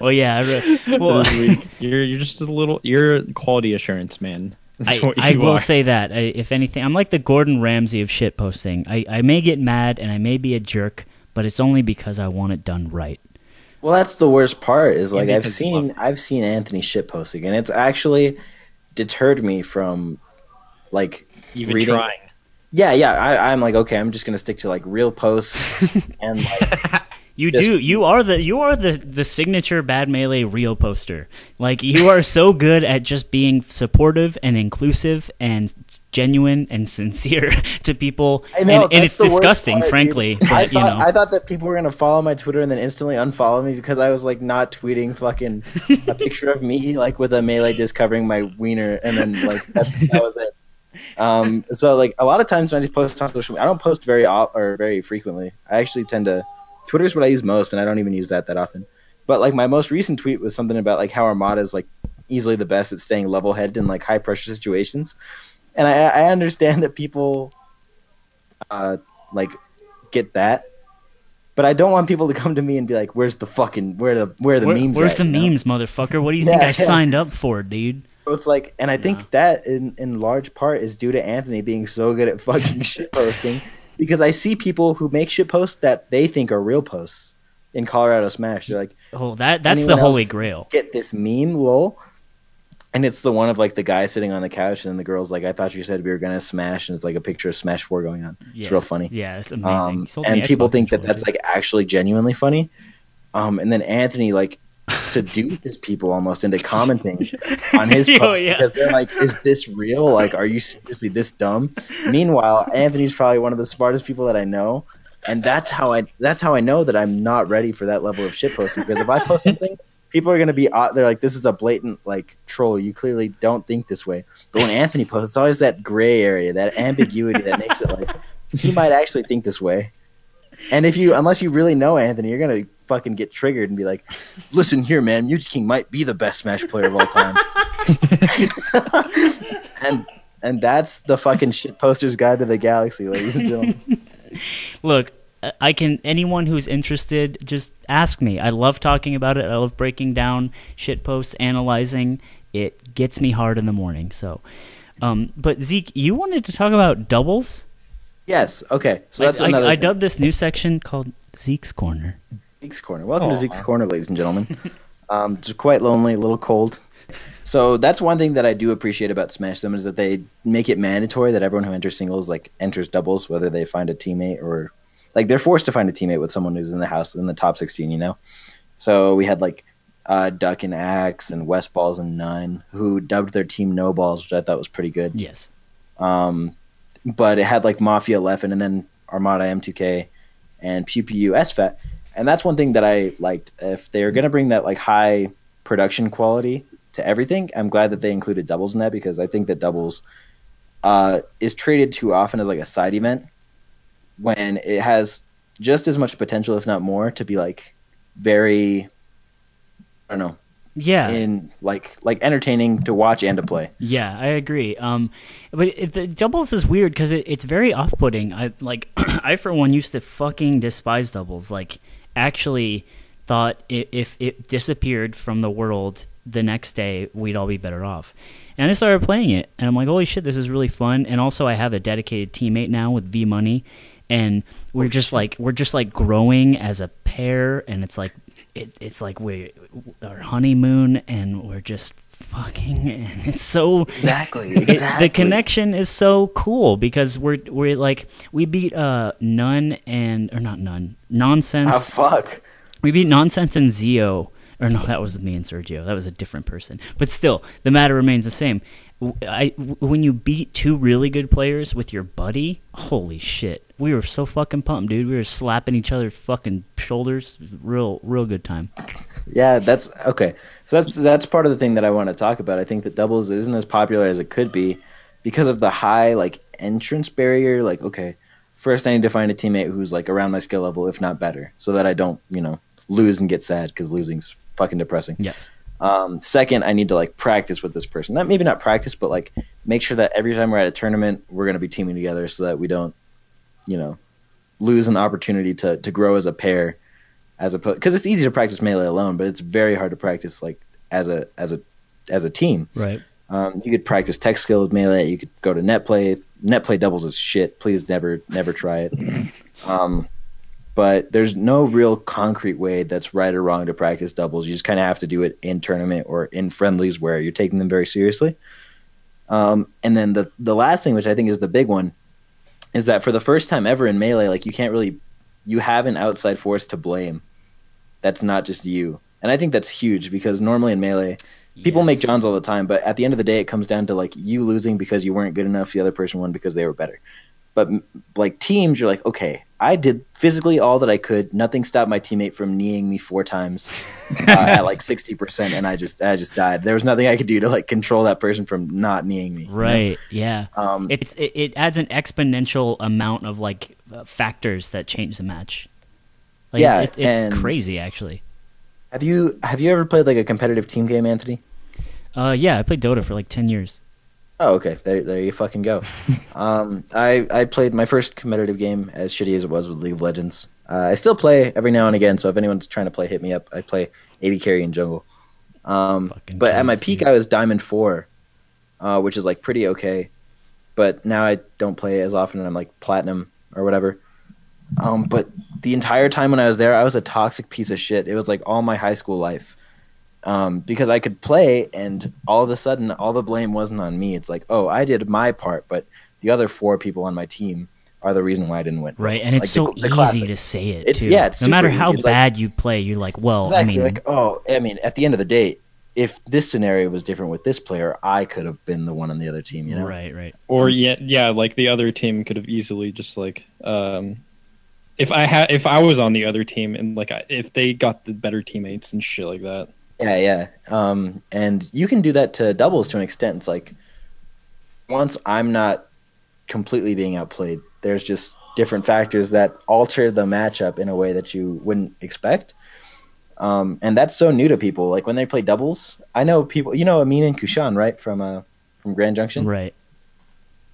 Oh yeah, well, This week. You're just you're quality assurance, man. That's what I you will are. say that. If anything, I'm like the Gordon Ramsay of shit posting. I may get mad and I may be a jerk, but it's only because I want it done right. Well, that's the worst part. Is like Yeah, I've seen Anthony shit posting, and it's actually deterred me from like Even reading. trying. Yeah. I'm like, okay, I'm just gonna stick to like real posts and like. You are the signature Bad Melee real poster. Like, you are so good at just being supportive and inclusive and genuine and sincere to people. I know, and it's that's the worst disgusting, part, frankly. dude. But, I thought that people were gonna follow my Twitter and then instantly unfollow me because I was like not tweeting fucking a picture of me like with a melee disc covering my wiener, and then like that was it. So like a lot of times when I just post on social media, I don't post very frequently. I actually tend to. Twitter's what I use most, and I don't even use that often. But like my most recent tweet was something about like how Armada is like easily the best at staying level-headed in like high pressure situations, and I understand that people like get that, but I don't want people to come to me and be like, "Where's the fucking where are the memes? Where's at, the memes, motherfucker? What do you think I signed up for, dude?" So it's like, and I think that in large part is due to Anthony being so good at fucking shit posting. Because I see people who make shit posts that they think are real posts in Colorado Smash. They're like, "Oh, that's the holy grail." Get this meme, lol. And it's the one of like the guy sitting on the couch, and the girl's like, "I thought you said we were gonna Smash," and it's like a picture of Smash 4 going on. It's real funny. Yeah, it's amazing. And people think that that's like actually genuinely funny. And then Anthony like seduces people almost into commenting on his post because they're like, "Is this real? Like, are you seriously this dumb?" Meanwhile, Anthony's probably one of the smartest people that I know, and that's how I know that I'm not ready for that level of shit posting. Because if I post something, people are gonna be they're like, "This is a blatant like troll. You clearly don't think this way." But when Anthony posts, it's always that gray area, that ambiguity that makes it like he might actually think this way. And unless you really know Anthony, you're gonna fucking get triggered and be like, "Listen here, man, Mewtwo King might be the best Smash player of all time." and that's the fucking shit poster's guide to the galaxy, ladies and gentlemen. Look, anyone who's interested, just ask me. I love talking about it. I love breaking down shit posts, analyzing. It gets me hard in the morning. So, but Zeke, you wanted to talk about doubles? Yes. Okay. So that's another. I dubbed this new section called Zeke's Corner. Zeke's Corner. Welcome to Zeke's Corner, ladies and gentlemen. It's quite lonely, a little cold. So that's one thing that I do appreciate about Smash Summon is that they make it mandatory that everyone who enters singles like enters doubles, whether they find a teammate or like they're forced to find a teammate with someone who's in the house in the top 16. You know. So we had like Duck and Axe and West Balls and None who dubbed their team No Balls, which I thought was pretty good. Yes. But it had like Mafia Leffen and then Armada M2K and Pew Pew SFAT. And that's one thing that I liked. If they're going to bring that like high production quality to everything, I'm glad that they included doubles in that because I think that doubles is treated too often as like a side event when it has just as much potential, if not more, to be like very, I don't know, Yeah. in like entertaining to watch and to play. Yeah, I agree. But the doubles is weird because it's very off-putting. I for one used to fucking despise doubles. Like, actually thought if it disappeared from the world the next day, we'd all be better off. And I started playing it, and I'm like, holy shit, this is really fun. And also, I have a dedicated teammate now with V Money, and we're just like growing as a pair, and it's like we our honeymoon, and we're just fucking, and it's so Exactly. the connection is so cool because we're like we beat nonsense. Oh fuck. We beat Nonsense and Zio. Or no, that was me and Sergio. That was a different person. But still, the matter remains the same. When you beat two really good players with your buddy, holy shit. We were so fucking pumped, dude. We were slapping each other's fucking shoulders. Real good time. Yeah, that's okay. So that's part of the thing that I want to talk about. I think that doubles isn't as popular as it could be because of the high like entrance barrier. Like, okay, first I need to find a teammate who's like around my skill level, if not better, so that I don't, lose and get sad because losing's fucking depressing. Yes. Second, I need to like practice with this person. Maybe not practice, but like make sure that every time we're at a tournament, we're going to be teaming together so that we don't, lose an opportunity to grow as a pair, as opposed because it's easy to practice melee alone, but it's very hard to practice like as a team. Right. You could practice tech skill with melee. You could go to net play. Net play doubles is shit. Please never try it. But there's no real concrete way that's right or wrong to practice doubles. You just kind of have to do it in tournament or in friendlies where you're taking them very seriously. And then the last thing, which I think is the big one, is that for the first time ever in Melee, like you have an outside force to blame. That's not just you. And I think that's huge because normally in Melee, people make Johns all the time, but at the end of the day, it comes down to like you losing because you weren't good enough. The other person won because they were better. But like teams, you're like, okay, I did physically all that I could. Nothing stopped my teammate from kneeing me 4 times at like 60%, and I just died. There was nothing I could do to like control that person from not kneeing me. Right? Yeah. It adds an exponential amount of like factors that change the match. Like, yeah, it's crazy actually. Have you ever played like a competitive team game, Anthony? Yeah, I played Dota for like 10 years. Oh, okay. There you fucking go. I played my first competitive game, as shitty as it was, with League of Legends. I still play every now and again, so if anyone's trying to play, hit me up. I play AD carry and jungle. But at my peak, I was Diamond 4, which is like pretty okay. But now I don't play as often, and I'm like Platinum or whatever. But the entire time when I was there, I was a toxic piece of shit. It was like all my high school life. Because I could play, and all of a sudden, all the blame wasn't on me. It's like, oh, I did my part, but the other 4 people on my team are the reason why I didn't win. Right, and it's like so easy to say it, too. Yeah, it's no matter easy. how it's bad you play, you're like, well, exactly, I mean... at the end of the day, if this scenario was different with this player, I could have been the one on the other team, Right. Or, yeah, like the other team could have easily just like... if I was on the other team and like if they got the better teammates and shit like that. Yeah. And you can do that to doubles to an extent. It's like once I'm not completely being outplayed, there's just different factors that alter the matchup in a way that you wouldn't expect. And that's so new to people. Like when they play doubles, I know people. You know Amin and Kushan, right? From Grand Junction, right?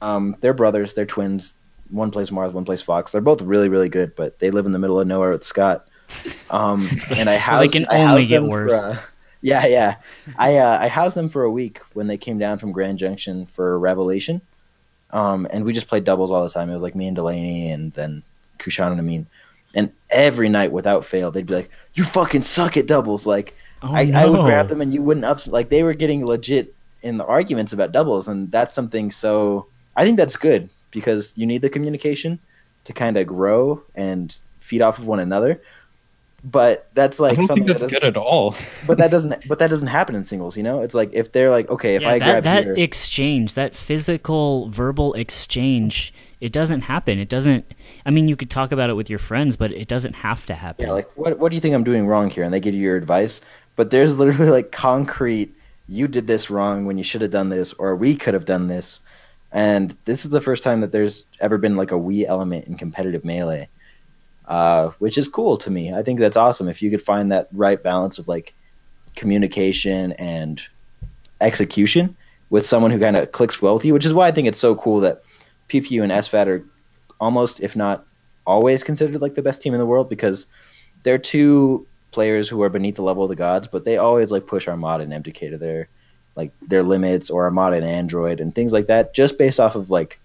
They're brothers. They're twins. One plays Marth, one plays Fox. They're both really, really good, but they live in the middle of nowhere with Scott. And I housed, they can only get worse. I housed them for a week when they came down from Grand Junction for Revelation. And we just played doubles all the time. It was like me and Delaney and then Kushan and Amin. And every night without fail, they'd be like, you fucking suck at doubles. Like, I would grab them and you wouldn't like they were getting legit in the arguments about doubles. And that's something so I think that's good because you need the communication to kind of grow and feed off of one another. But that's like I don't something think that's good at all. But that doesn't happen in singles, It's like if they're like, okay, if I grab that here, exchange, that physical verbal exchange, it doesn't happen. It doesn't. I mean, you could talk about it with your friends, but it doesn't have to happen. Yeah, like what do you think I'm doing wrong here? And they give you your advice, but there's literally like concrete. You did this wrong when you should have done this, or we could have done this. And this is the first time that there's ever been like a we element in competitive melee. which is cool to me. I think that's awesome if you could find that right balance of like communication and execution with someone who kind of clicks well with you, which is why I think it's so cool that PPU and SFAT are almost, if not always, considered like the best team in the world, because they're two players who are beneath the level of the gods, but they always like push Armada and MTK to their limits, or Armada and Android and things like that, just based off of like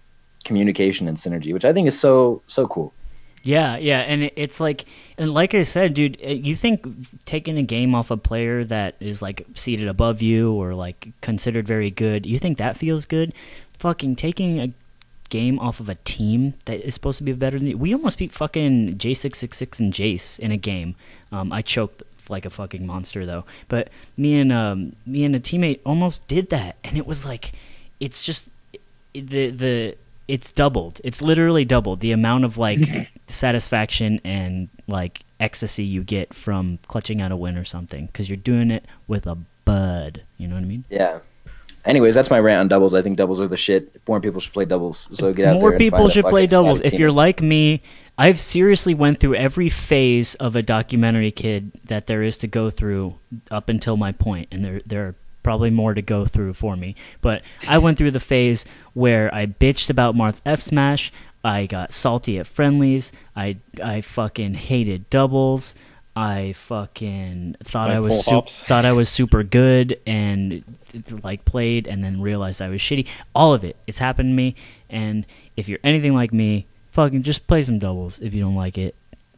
communication and synergy, which I think is so cool. Yeah, and it's like, and like I said, dude, you think taking a game off a player that is like seated above you or like considered very good, you think that feels good? Fucking taking a game off of a team that is supposed to be better than you. We almost beat fucking J666 and Jace in a game. I choked like a fucking monster though, but me and a teammate almost did that, and it was like, it's just it's doubled. It's literally doubled the amount of like satisfaction and like ecstasy you get from clutching out a win or something, because you're doing it with a bud. You know what I mean? Yeah. Anyways, that's my rant on doubles. I think doubles are the shit. More people should play doubles. So get out there. More and people find a should play fucking doubles. static If team. you're like me, I've seriously went through every phase of a documentary kid that there is to go through up until my point, and there are probably more to go through for me. But I went through the phase where I bitched about Marth F Smash. I got salty at friendlies. I fucking hated doubles. I fucking thought I was super good and like played, and then realized I was shitty. All of it. It's happened to me. And if you're anything like me, fucking just play some doubles. If you don't like it,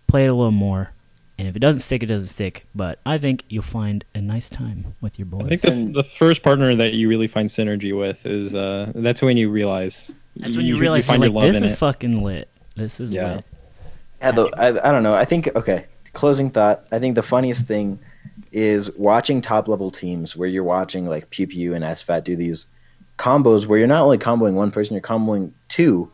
play it a little more. And if it doesn't stick, it doesn't stick. But I think you'll find a nice time with your boys. I think the first partner that you really find synergy with is that's when you realize. That's when you realize you're like, this is fucking lit. This is lit. Yeah, I don't know. I think, okay, closing thought. I think the funniest thing is watching top level teams where you're watching like PPU and SFAT do these combos where you're not only comboing one person, you're comboing two,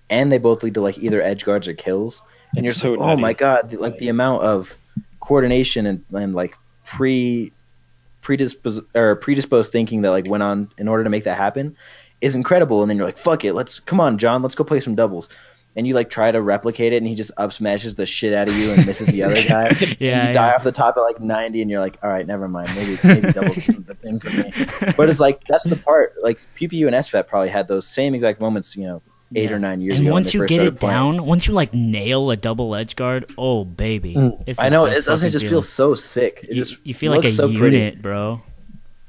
and they both lead to like either edge guards or kills. And you're so, oh my god, like the amount of coordination and like predisposed thinking that like went on in order to make that happen is incredible. And then you're like, fuck it, come on, John, let's go play some doubles. And you like try to replicate it, and he just up smashes the shit out of you and misses the other guy. And you die off the top at like 90, and you're like, all right, never mind, maybe doubles isn't the thing for me. But it's like that's the part. Like PPU and SFAT probably had those same exact moments, 8 or 9 years ago. And once when you they get first it down, once you like nail a double edge guard, oh baby, I know it doesn't just feel so sick. It just you feel like a so unit, pretty. bro.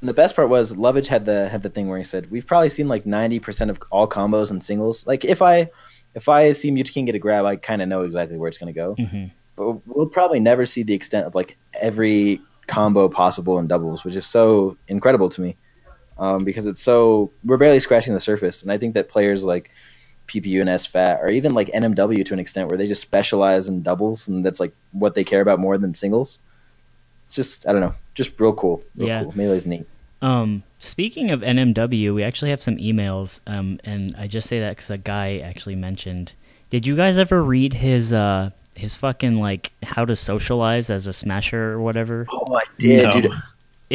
And the best part was Lovage had the thing where he said we've probably seen like 90% of all combos and singles. Like if I see Mutaking get a grab, I kind of know exactly where it's going to go. Mm-hmm. But we'll probably never see the extent of like every combo possible in doubles, which is so incredible to me, because we're barely scratching the surface. And I think that players like PPU and SFAT, or even like NMW to an extent, where they just specialize in doubles, and that's like what they care about more than singles. It's just, I don't know, just real cool. Cool. Melee's neat. Speaking of NMW, we actually have some emails, and I just say that because a guy actually mentioned. Did you guys ever read his fucking like how to socialize as a smasher or whatever? Oh, I did, dude.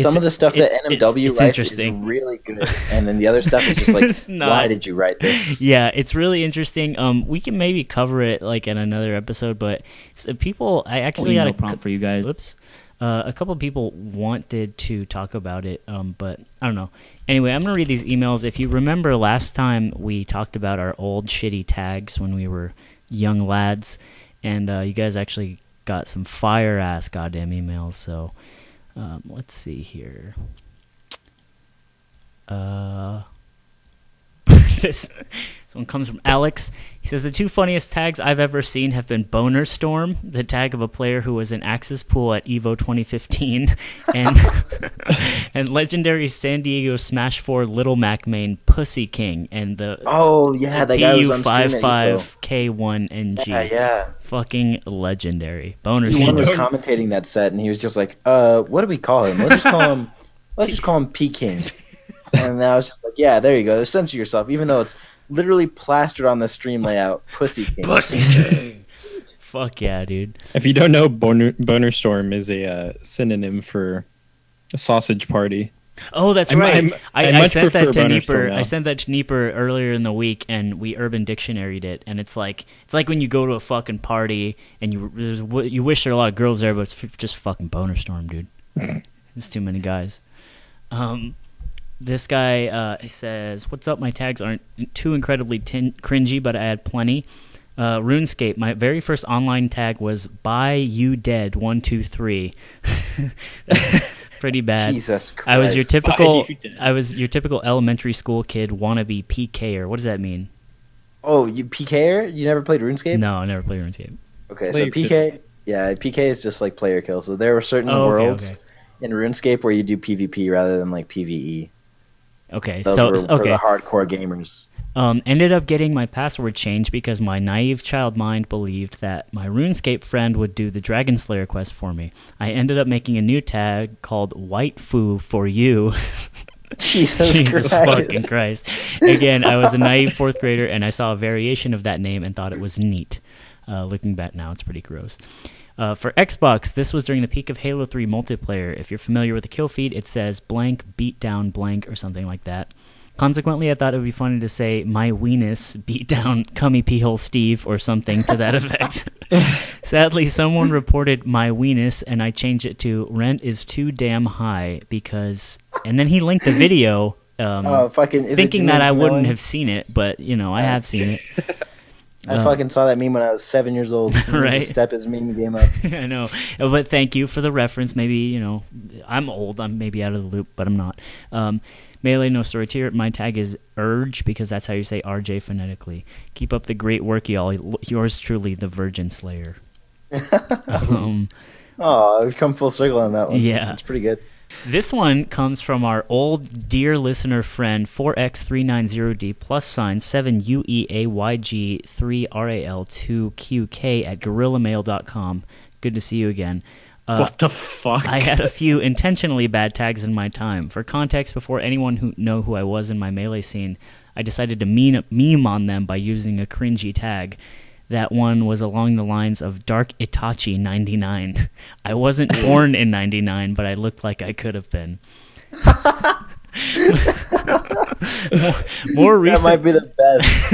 Some of the stuff that NMW writes is really good, and then the other stuff is just like, why did you write this? Yeah, it's really interesting. We can maybe cover it like in another episode, but people, I actually got a prompt for you guys. Whoops. A couple of people wanted to talk about it, but I don't know. Anyway, I'm going to read these emails. If you remember last time, we talked about our old shitty tags when we were young lads, and you guys actually got some fire-ass goddamn emails, so let's see here. This one comes from Alex. He says, the two funniest tags I've ever seen have been Boner Storm, the tag of a player who was in Axis Pool at EVO 2015, and legendary San Diego Smash 4 Little Mac main Pussy King, and the that guy was on stream at EVO. PU55K1NG. Yeah. Fucking legendary. Boner Someone Storm. was commentating that set, and he was just like, what do we call him? Let's just call him P King. And I was just like, yeah, there you go. Censor yourself, even though it's literally plastered on the stream layout. Pussy King. Pussy King. Fuck yeah, dude. If you don't know, Boner Storm is a synonym for a sausage party. Oh, that's I'm- right. I'm- I I much sent that prefer to Boner Nieper. Storm now. I sent that to Nieper earlier in the week, and we Urban Dictionary'd it. And it's like when you go to a fucking party and you wish there were a lot of girls there, but it's just fucking Boner Storm, dude. There's too many guys. This guy he says, "What's up? My tags aren't too incredibly cringy, but I had plenty." RuneScape. My very first online tag was "Buy You Dead 123." That's pretty bad. Jesus Christ. I was your typical. Buy You Dead. I was your typical elementary school kid wannabe PKer. What does that mean? Oh, you PKer? You never played RuneScape? No, I never played RuneScape. Okay, Player so PK, yeah, PK is just like player kill. So there were certain Oh, okay, worlds okay. in RuneScape where you do PvP rather than like PvE. Okay, Those so were for okay. the hardcore gamers. Ended up getting my password changed because my naive child mind believed that my RuneScape friend would do the Dragon Slayer quest for me. I ended up making a new tag called White Foo for You. Jesus Jesus Christ. fucking Christ. Again, I was a naive fourth grader, and I saw a variation of that name and thought it was neat. Looking back now, it's pretty gross. For Xbox, this was during the peak of Halo 3 multiplayer. If you're familiar with the kill feed, it says blank, beat down, blank, or something like that. Consequently, I thought it would be funny to say, my weenus beat down cummy peehole Steve, or something to that effect. Sadly, someone reported my weenus, and I changed it to rent is too damn high, because... And then he linked the video, Fucking, is it thinking Janine that I wouldn't Mellon? have seen it, but, I have seen it. I fucking saw that meme when I was 7 years old. He Right. just step his meme game up. I know, but thank you for the reference. Maybe, I'm old. I'm maybe out of the loop, but I'm not. Melee, no story tier. My tag is Urge, because that's how you say RJ phonetically. Keep up the great work, y'all. Yours truly, the Virgin Slayer. Oh, we've come full circle on that one. Yeah. It's pretty good. This one comes from our old dear listener friend 4x390D +7UEAYG3RAL2QK at gorillamail.com. Good to see you again. What the fuck? I had a few intentionally bad tags in my time. For context, before anyone who know who I was in my Melee scene, I decided to meme on them by using a cringy tag. That one was along the lines of Dark Itachi 99. I wasn't born in 99, but I looked like I could have been. More That might be the best.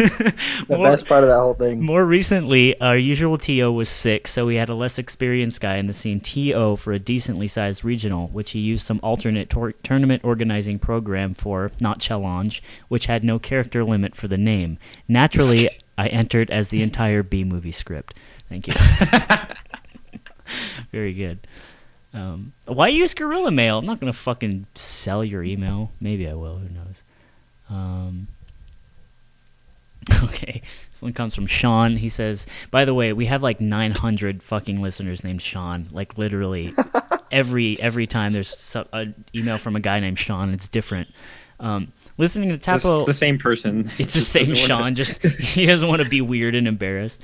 The More- best part of that whole thing. More recently, our usual TO was sick, so we had a less experienced guy in the scene TO for a decently sized regional, which he used some alternate tournament organizing program for, not challenge, which had no character limit for the name. Naturally, I entered as the entire B-movie script. Thank you. Very good. Why use Gorilla Mail? I'm not going to fucking sell your email. Maybe I will. Who knows? Okay. This one comes from Sean. He says, by the way, we have like 900 fucking listeners named Sean. Like literally every time there's an email from a guy named Sean, it's different. Listening to Tapo... It's the same person. It's the same Sean. Just he doesn't want to be weird and embarrassed.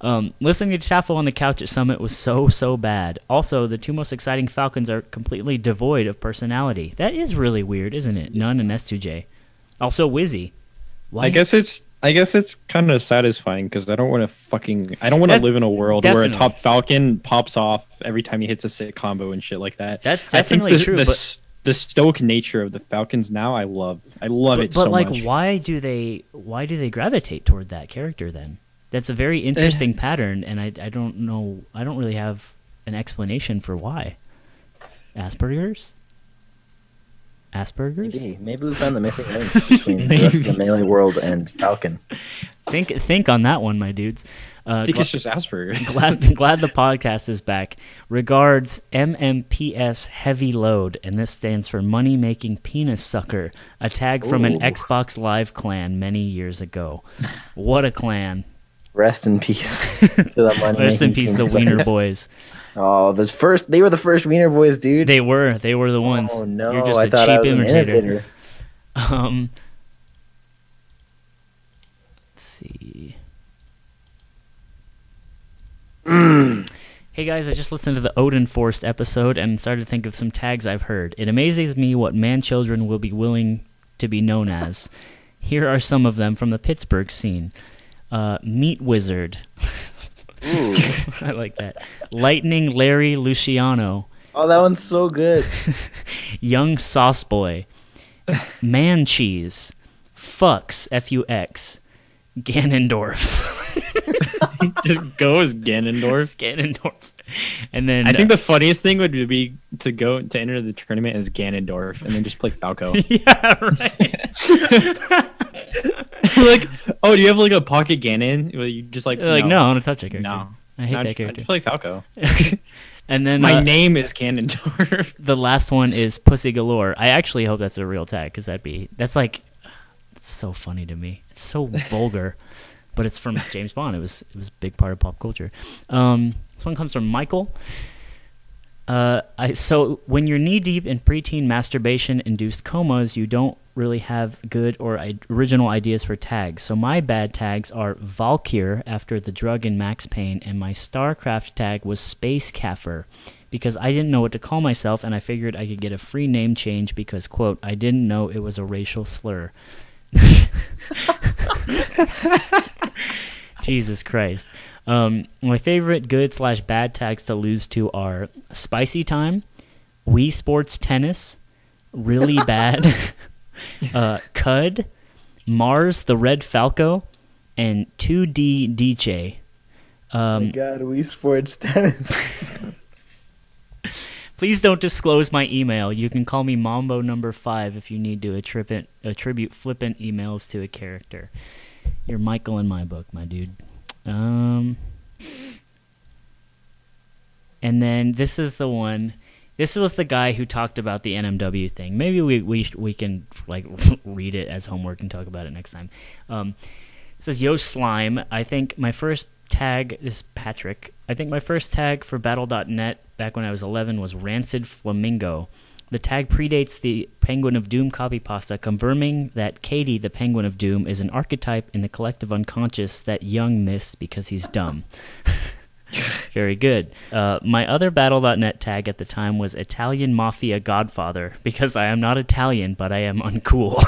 Listening to Chaffo on the couch at Summit was so bad. Also, the two most exciting Falcons are completely devoid of personality. That is really weird, isn't it? None and S2J. Also, Wizzy. Why? I guess it's kind of satisfying because I don't want to live in a world where a Definitely. top Falcon pops off every time he hits a sit combo and shit like that. That's I think definitely true, but- the stoic nature of the Falcons now, I love it so but like, much. why do they gravitate toward that character then? That's a very interesting pattern, and I don't know. I don't really have an explanation for why. Asperger's. Maybe we found the missing link between the rest of the Melee world and Falcon. Think on that one, my dudes. I think it's just Asperger. glad the podcast is back. Regards, MMPS Heavy Load, and this stands for Money Making Penis Sucker, a tag from an Ooh. Xbox Live clan many years ago. What a clan. Rest in peace to the money. Rest in peace, the Wiener Boys. Oh, they were the first Wiener Boys, dude. They were the ones. Oh no, You're just I a thought cheap I was an imitator. innovator. Let's see. Mm. Hey guys, I just listened to the Odin Forced episode and started to think of some tags I've heard. It amazes me what man-children will be willing to be known as. Here are some of them from the Pittsburgh scene. Meat Wizard. Ooh. I like that. Lightning Larry Luciano. Oh, that one's so good. Young Sauce Boy, Man Cheese, Fucks, F-U-X, Ganondorf. Just go as Ganondorf. Ganondorf. And then I think the funniest thing would be to go to enter the tournament as Ganondorf and then just play Falco. yeah, right. Like, oh, do you have like a pocket Ganon? Well, you just like no, I don't want to touch that character. No, I hate that character. Just play Falco. And then my name is Ganondorf. The last one is Pussy Galore. I actually hope that's a real tag because that's like it's so funny to me. It's so vulgar, but it's from James Bond. It was a big part of pop culture. This one comes from Michael. So when you're knee deep in preteen masturbation-induced comas, you don't really have good or original ideas for tags. So my bad tags are Valkyr after the drug in Max Payne, and my StarCraft tag was Space Caffer because I didn't know what to call myself, and I figured I could get a free name change because, quote, I didn't know it was a racial slur. Jesus Christ. My favorite good/bad tags to lose to are Spicy Time, Wii Sports Tennis, Really Bad, Cud, Mars the Red Falco, and 2D DJ. Oh my God, Wii Sports Tennis. Please don't disclose my email. You can call me Mambo number 5 if you need to attribute flippant emails to a character. You're Michael in my book, my dude. And then this is the one. This was the guy who talked about the NMW thing. Maybe we can like read it as homework and talk about it next time. It says, Yo Slime, I think my first tag, this is Patrick, I think my first tag for Battle.net back when I was 11 was Rancid Flamingo. The tag predates the Penguin of Doom copypasta, confirming that Katie, the Penguin of Doom, is an archetype in the collective unconscious that Young missed because he's dumb. Very good. My other Battle.net tag at the time was Italian Mafia Godfather, because I am not Italian, but I am uncool.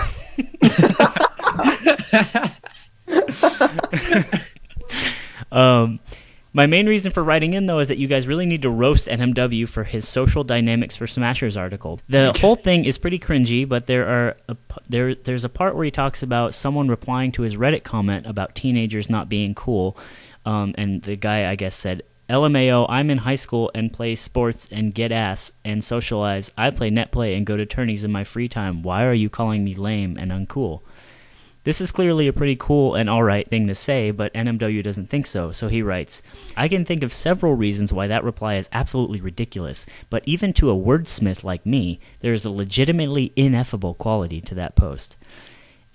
My main reason for writing in, though, is that you guys really need to roast NMW for his Social Dynamics for Smashers article. The whole thing is pretty cringy, but there's a part where he talks about someone replying to his Reddit comment about teenagers not being cool, and the guy, I guess, said, LMAO, I'm in high school and play sports and get ass and socialize. I play net play and go to tourneys in my free time. Why are you calling me lame and uncool? This is clearly a pretty cool and alright thing to say, but NMW doesn't think so, so he writes, I can think of several reasons why that reply is absolutely ridiculous, but even to a wordsmith like me, there is a legitimately ineffable quality to that post.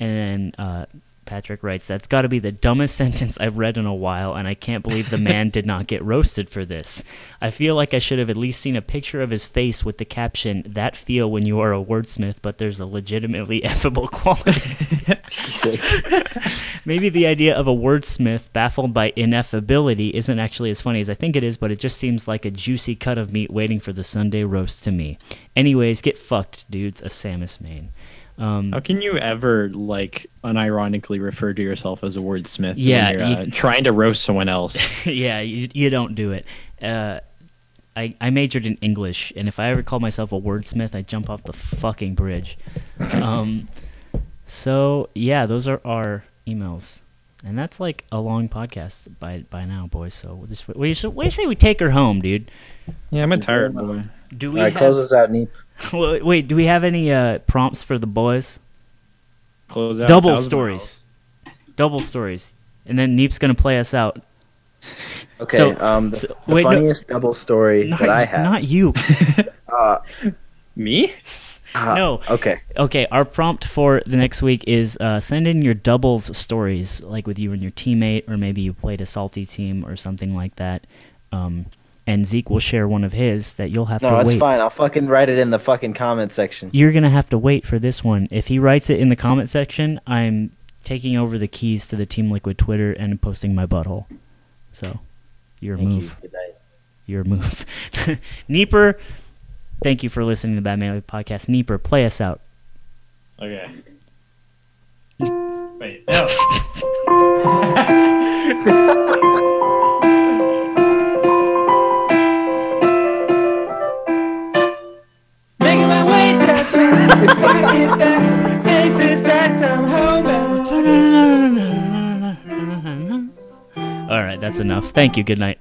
And then Patrick writes, that's got to be the dumbest sentence I've read in a while, and I can't believe the man did not get roasted for this. I feel like I should have at least seen a picture of his face with the caption, that feel when you are a wordsmith, but there's a legitimately effable quality. Maybe the idea of a wordsmith baffled by ineffability isn't actually as funny as I think it is, but it just seems like a juicy cut of meat waiting for the Sunday roast to me. Anyways, get fucked, dudes, a Samus main. How can you ever, like, unironically refer to yourself as a wordsmith when you're trying to roast someone else? Yeah, you don't do it. I majored in English, and if I ever called myself a wordsmith, I'd jump off the fucking bridge. So, yeah, those are our emails. And that's like a long podcast by now, boys. So, what do you say we take her home, dude? Yeah, I'm a tired boy. All right, close us out, Neep. Wait, do we have any prompts for the boys? Close out. Double stories. Double stories. And then Neep's going to play us out. Okay, the funniest double story that I have. Not you. Me? No. Okay, our prompt for the next week is send in your doubles stories, like with you and your teammate, or maybe you played a salty team or something like that. And Zeke will share one of his that you'll have to wait. No, it's fine. I'll fucking write it in the fucking comment section. You're going to have to wait for this one. If he writes it in the comment section, I'm taking over the keys to the Team Liquid Twitter and posting my butthole. So, your move. Good night. Your move. Neeper, thank you for listening to the Bad Melee Podcast. Neeper, play us out. Okay. Wait, no. right, that's enough. Thank you. Good night.